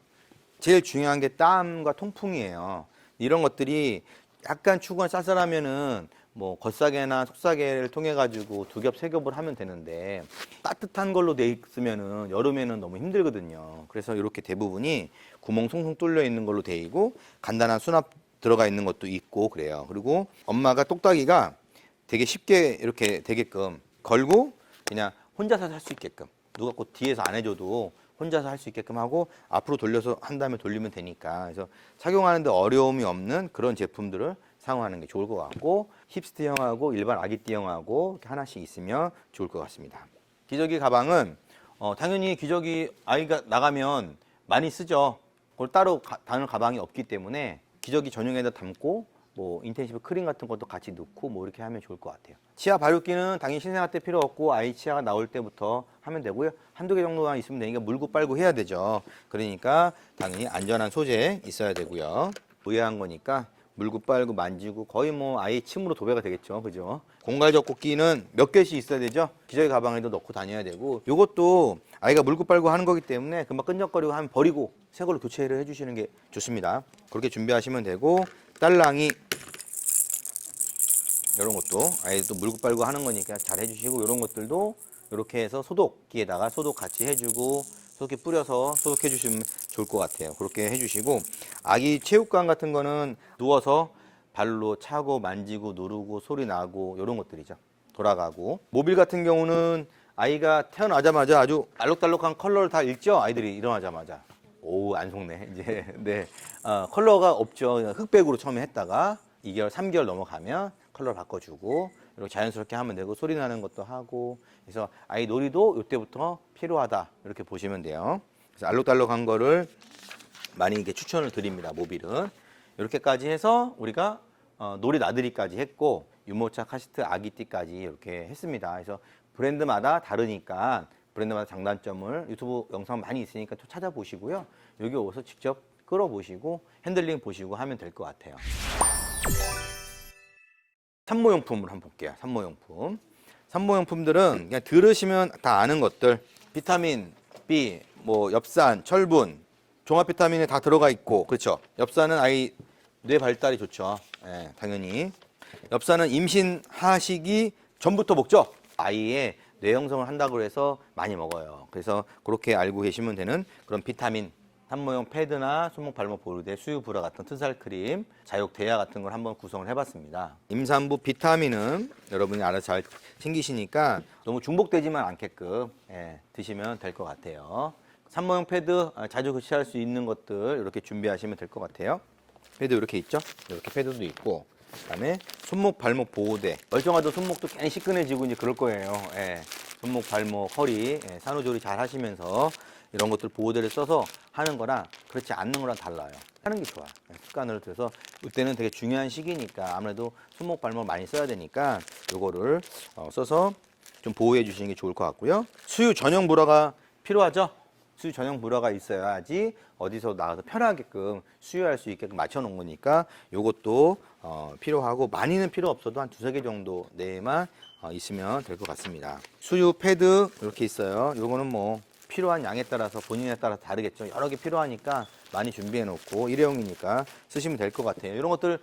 제일 중요한 게 땀과 통풍이에요. 이런 것들이 약간 추구가 쌀쌀하면은 뭐 겉사계나 속사계를 통해 가지고 2겹, 3겹을 하면 되는데 따뜻한 걸로 돼 있으면은 여름에는 너무 힘들거든요. 그래서 이렇게 대부분이 구멍 송송 뚫려 있는 걸로 돼 있고 간단한 수납 들어가 있는 것도 있고 그래요. 그리고 엄마가 똑딱이가 되게 쉽게 이렇게 되게끔 걸고 그냥 혼자서 할 수 있게끔, 누가 꼭 뒤에서 안 해줘도 혼자서 할 수 있게끔 하고 앞으로 돌려서 한 다음에 돌리면 되니까, 그래서 착용하는데 어려움이 없는 그런 제품들을 사용하는 게 좋을 것 같고, 힙스트형하고 일반 아기띠형하고 이렇게 하나씩 있으면 좋을 것 같습니다. 기저귀 가방은 당연히 기저귀 아이가 나가면 많이 쓰죠. 그걸 따로 다른 가방이 없기 때문에 기저귀 전용에다 담고 뭐 인텐시브 크림 같은 것도 같이 넣고 뭐 이렇게 하면 좋을 것 같아요. 치아 발육기는 당연히 신생아 때 필요 없고 아이 치아가 나올 때부터 하면 되고요. 1-2개 정도만 있으면 되니까 물고 빨고 해야 되죠. 그러니까 당연히 안전한 소재 있어야 되고요. 의아한 거니까 물고 빨고 만지고 거의 뭐 아이 침으로 도배가 되겠죠. 그죠? 공갈 젖꼭지는 몇 개씩 있어야 되죠. 기저귀 가방에도 넣고 다녀야 되고 요것도 아이가 물고 빨고 하는 거기 때문에 금방 끈적거리고 하면 버리고 새 걸로 교체를 해주시는 게 좋습니다. 그렇게 준비하시면 되고 딸랑이 이런 것도 아이도 물고 빨고 하는 거니까 잘 해주시고 이런 것들도 이렇게 해서 소독기에다가 소독 같이 해주고 소독기 뿌려서 소독해 주시면 좋을 것 같아요. 그렇게 해주시고 아기 체육관 같은 거는 누워서 발로 차고 만지고 누르고 소리 나고 이런 것들이죠. 돌아가고 모빌 같은 경우는 아이가 태어나자마자 아주 알록달록한 컬러를 다 읽죠. 아이들이 일어나자마자. 오, 안 속네. 이제 네 컬러가 없죠. 흑백으로 처음에 했다가 2개월, 3개월 넘어가면 컬러를 바꿔주고 이렇게 자연스럽게 하면 되고 소리 나는 것도 하고 그래서 아이 놀이도 이때부터 필요하다 이렇게 보시면 돼요. 그래서 알록달록한 거를 많이 이렇게 추천을 드립니다. 모빌은 이렇게까지 해서 우리가 놀이 나들이까지 했고 유모차 카시트 아기띠까지 이렇게 했습니다. 그래서 브랜드마다 다르니까 브랜드마다 장단점을 유튜브 영상 많이 있으니까 또 찾아보시고요. 여기 오서 직접 끌어보시고 핸들링 보시고 하면 될 것 같아요. 산모용품을 한번 볼게요. 산모용품. 산모용품들은 그냥 들으시면 다 아는 것들. 비타민 B, 뭐 엽산, 철분, 종합 비타민에 다 들어가 있고, 그렇죠? 엽산은 아이 뇌 발달이 좋죠. 예, 당연히. 엽산은 임신하시기 전부터 먹죠. 아이의 뇌 형성을 한다고 해서 많이 먹어요. 그래서 그렇게 알고 계시면 되는 그런 비타민. 산모용 패드나 손목 발목 보르대, 수유 브라 같은 튼살 크림, 자욕 대야 같은 걸 한번 구성을 해봤습니다. 임산부 비타민은 여러분이 알아서 잘 챙기시니까 너무 중복되지만 않게끔 드시면 될 것 같아요. 산모용 패드 자주 교체할 수 있는 것들 이렇게 준비하시면 될 것 같아요. 패드 이렇게 있죠? 이렇게 패드도 있고, 그다음에 손목 발목 보호대. 멀쩡하던 손목도 괜히 시큰해지고 이제 그럴 거예요. 손목 발목 허리 산후조리 잘 하시면서 이런 것들 보호대를 써서 하는 거랑 그렇지 않는 거랑 달라요. 하는 게 좋아요. 습관을 들여서 이때는 되게 중요한 시기니까 아무래도 손목 발목 많이 써야 되니까 요거를 써서 좀 보호해 주시는 게 좋을 것 같고요. 수유 전용 브라가 필요하죠? 수유 전용 브라가 있어야지 어디서 나가서 편하게끔 수유할 수 있게끔 맞춰 놓은 거니까 요것도 필요하고 많이는 필요 없어도 한 2-3개 정도 내에만 있으면 될 것 같습니다. 수유 패드 이렇게 있어요. 요거는 뭐 필요한 양에 따라서 본인에 따라 다르겠죠. 여러 개 필요하니까 많이 준비해 놓고 일회용이니까 쓰시면 될 것 같아요. 이런 것들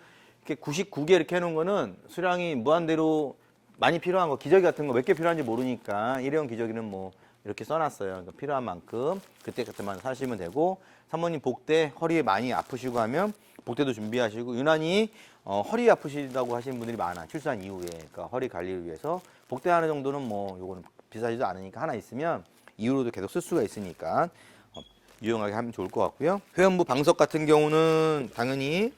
이렇게 99개 이렇게 해놓은 거는 수량이 무한대로 많이 필요한 거, 기저귀 같은 거 몇 개 필요한지 모르니까 일회용 기저귀는 뭐 이렇게 써놨어요. 그러니까 필요한 만큼 그때그때만 사시면 되고, 사모님 복대 허리 많이 아프시고 하면 복대도 준비하시고, 유난히 허리 아프시다고 하시는 분들이 많아. 출산 이후에. 그러니까 허리 관리를 위해서 복대 하나 정도는 뭐 요거는 비싸지도 않으니까 하나 있으면 이후로도 계속 쓸 수가 있으니까 유용하게 하면 좋을 것 같고요. 회원부 방석 같은 경우는 당연히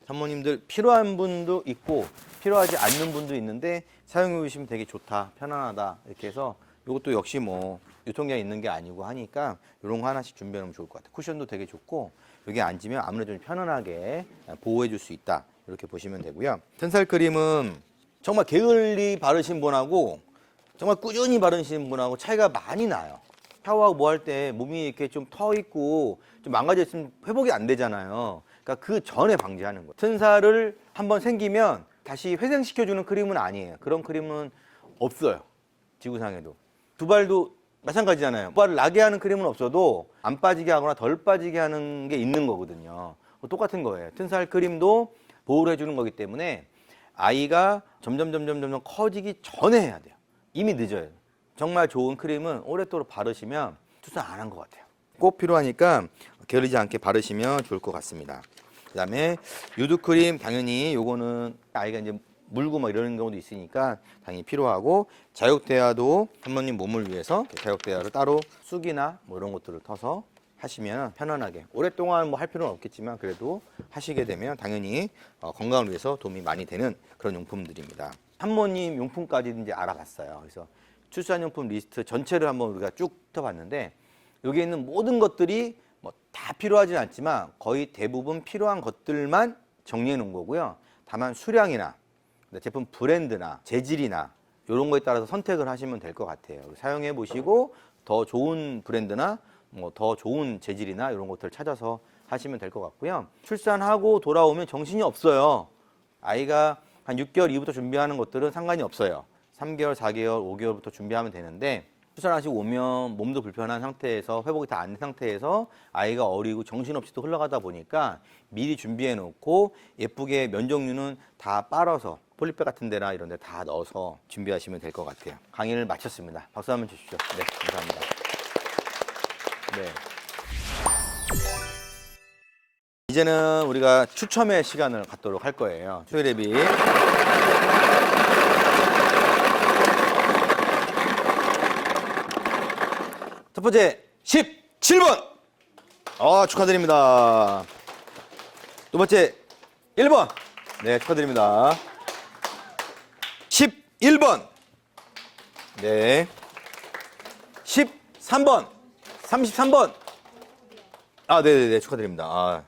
사모님들 필요한 분도 있고 필요하지 않는 분도 있는데 사용해 보시면 되게 좋다, 편안하다 이렇게 해서 이것도 역시 뭐 유통기한 있는 게 아니고 하니까 이런 거 하나씩 준비해 놓으면 좋을 것 같아요. 쿠션도 되게 좋고 여기 앉으면 아무래도 좀 편안하게 보호해 줄 수 있다 이렇게 보시면 되고요. 텐살 크림은 정말 게을리 바르신 분하고 정말 꾸준히 바르시는 분하고 차이가 많이 나요. 샤워하고 뭐 할 때 몸이 이렇게 좀 터 있고 좀 망가져 있으면 회복이 안 되잖아요. 그러니까 그 전에 방지하는 거예요. 튼살을 한번 생기면 다시 회생시켜주는 크림은 아니에요. 그런 크림은 없어요. 지구상에도. 두발도 마찬가지잖아요. 두발을 나게 하는 크림은 없어도 안 빠지게 하거나 덜 빠지게 하는 게 있는 거거든요. 똑같은 거예요. 튼살 크림도 보호를 해주는 거기 때문에 아이가 점점 커지기 전에 해야 돼요. 이미 늦어요. 정말 좋은 크림은 오랫도록 바르시면 출산 안 한 것 같아요. 꼭 필요하니까 게으르지 않게 바르시면 좋을 것 같습니다. 그 다음에 유두크림 당연히 요거는 아이가 이제 물고 막 이러는 경우도 있으니까 당연히 필요하고, 자욕대야도 사모님 몸을 위해서 자욕대야를 따로 쑥이나 뭐 이런 것들을 터서 하시면 편안하게 오랫동안 뭐 할 필요는 없겠지만 그래도 하시게 되면 당연히 건강을 위해서 도움이 많이 되는 그런 용품들입니다. 산모님 용품까지 이제 알아봤어요. 그래서 출산용품 리스트 전체를 한번 우리가 쭉 훑어봤는데 여기에 있는 모든 것들이 뭐 다 필요하지는 않지만 거의 대부분 필요한 것들만 정리해 놓은 거고요. 다만 수량이나 제품 브랜드나 재질이나 이런 거에 따라서 선택을 하시면 될 것 같아요. 사용해 보시고 더 좋은 브랜드나 뭐 더 좋은 재질이나 이런 것들을 찾아서 하시면 될 것 같고요. 출산하고 돌아오면 정신이 없어요. 아이가 한 6개월 이후부터 준비하는 것들은 상관이 없어요. 3개월, 4개월, 5개월부터 준비하면 되는데 출산하시고 오면 몸도 불편한 상태에서 회복이 다 안 된 상태에서 아이가 어리고 정신없이 또 흘러가다 보니까 미리 준비해 놓고 예쁘게 면 종류는 다 빨아서 폴리백 같은 데나 이런 데 다 넣어서 준비하시면 될 것 같아요. 강의를 마쳤습니다. 박수 한번 주십시오. 네, 감사합니다. 네. 이제는 우리가 추첨의 시간을 갖도록 할 거예요. 추리레비. 첫 번째 17번. 축하드립니다. 두 번째 1번. 네, 축하드립니다. 11번. 네. 13번. 33번. 네네네, 축하드립니다.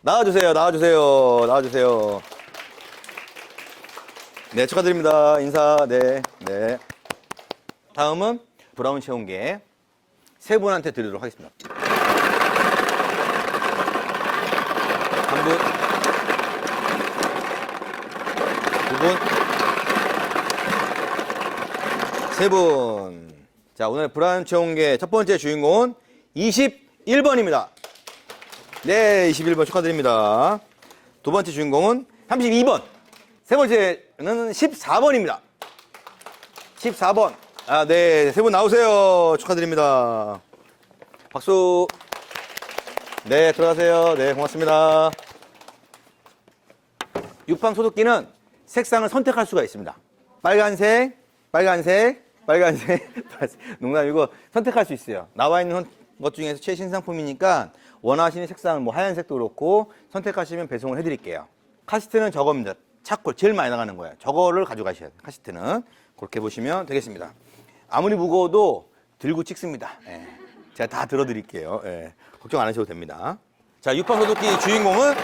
나와주세요, 나와주세요, 나와주세요. 네, 축하드립니다. 인사, 네, 네. 다음은 브라운 체온계 세 분한테 드리도록 하겠습니다. 한 분, 두 분, 세 분. 자, 오늘 브라운 체온계 첫 번째 주인공은 21번입니다. 네, 21번 축하드립니다. 두 번째 주인공은 32번. 세 번째는 14번입니다. 14번. 네, 세 분 나오세요. 축하드립니다. 박수. 네, 들어가세요. 네, 고맙습니다. 유팡 소독기는 색상을 선택할 수가 있습니다. 빨간색, 빨간색, 빨간색. 농담이고 선택할 수 있어요. 나와 있는 것 중에서 최신상품이니까 원하시는 색상은 뭐 하얀색도 그렇고 선택하시면 배송을 해드릴게요. 카시트는 저겁니다. 차콜 제일 많이 나가는 거예요. 저거를 가져가셔야 돼요. 카시트는 그렇게 보시면 되겠습니다. 아무리 무거워도 들고 찍습니다. 예. 제가 다 들어드릴게요. 예. 걱정 안 하셔도 됩니다. 자, 유팡 소독기 주인공은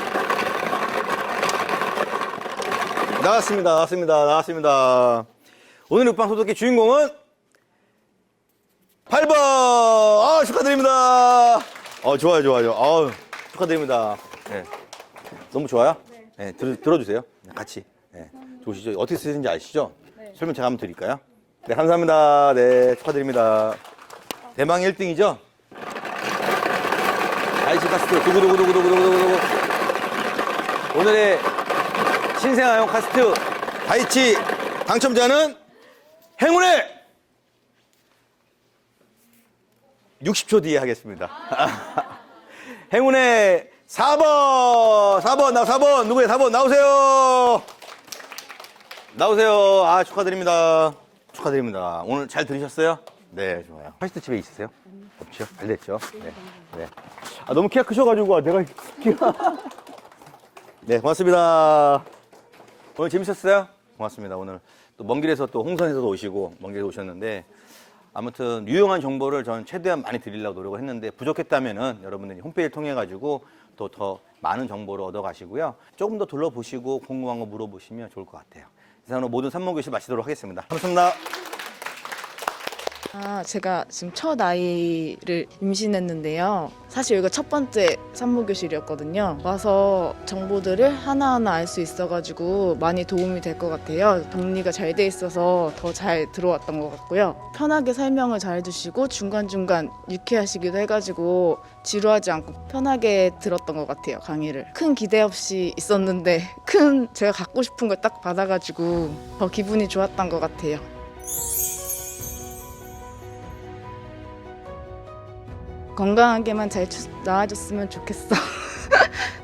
나왔습니다. 오늘 유팡 소독기 주인공은 8번. 축하드립니다. 좋아요. 축하드립니다. 네. 너무 좋아요? 네. 들어주세요. 같이. 네. 좋으시죠? 어떻게 쓰시는지 아시죠? 네. 설명 제가 한번 드릴까요? 네, 감사합니다. 네, 축하드립니다. 대망 1등이죠? 다이치 카스트, 두구두구두구두구두구두구. 오늘의 신생아용 카스트, 다이치 당첨자는 행운의 60초 뒤에 하겠습니다. 행운의 4번 누구예요? 4번 나오세요. 축하드립니다. 오늘 잘 들으셨어요? 네, 좋아요. 카시트 집에 있으세요? 없죠? 잘 됐죠? 네. 너무 키가 크셔가지고 내가 네, 고맙습니다. 오늘 재밌었어요? 고맙습니다. 오늘 또 먼 길에서 또 홍선에서도 오시고 먼 길에 오셨는데 아무튼 유용한 정보를 저는 최대한 많이 드리려고 노력을 했는데 부족했다면은 여러분들이 홈페이지를 통해 가지고 또 더 많은 정보를 얻어 가시고요. 조금 더 둘러보시고 궁금한 거 물어보시면 좋을 것 같아요. 이상으로 모든 산모교실 마치도록 하겠습니다. 감사합니다. 제가 지금 첫 아이를 임신했는데요. 사실 여기가 첫 번째 산모교실이었거든요. 와서 정보들을 하나하나 알 수 있어가지고 많이 도움이 될 것 같아요. 정리가 잘 돼 있어서 더 잘 들어왔던 것 같고요. 편하게 설명을 잘 해주시고 중간중간 유쾌하시기도 해가지고 지루하지 않고 편하게 들었던 것 같아요, 강의를. 큰 기대 없이 있었는데 제가 갖고 싶은 걸 딱 받아가지고 더 기분이 좋았던 것 같아요. 건강하게만 잘 나와줬으면 좋겠어.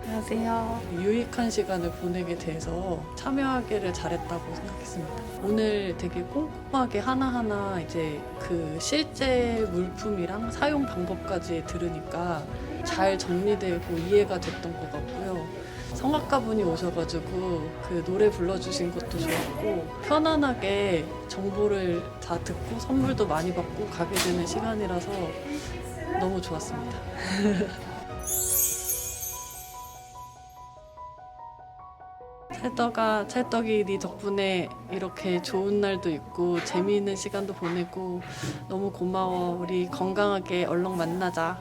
안녕하세요. 유익한 시간을 보내게 돼서 참여하기를 잘했다고 생각했습니다. 오늘 되게 꼼꼼하게 하나하나 이제 그 실제 물품이랑 사용 방법까지 들으니까 잘 정리되고 이해가 됐던 것 같고요. 성악가 분이 오셔가지고 그 노래 불러주신 것도 좋았고 편안하게 정보를 다 듣고 선물도 많이 받고 가게 되는 시간이라서 너무 좋았습니다. 찰떡이 네 덕분에 이렇게 좋은 날도 있고 재미있는 시간도 보내고 너무 고마워. 우리 건강하게 얼른 만나자.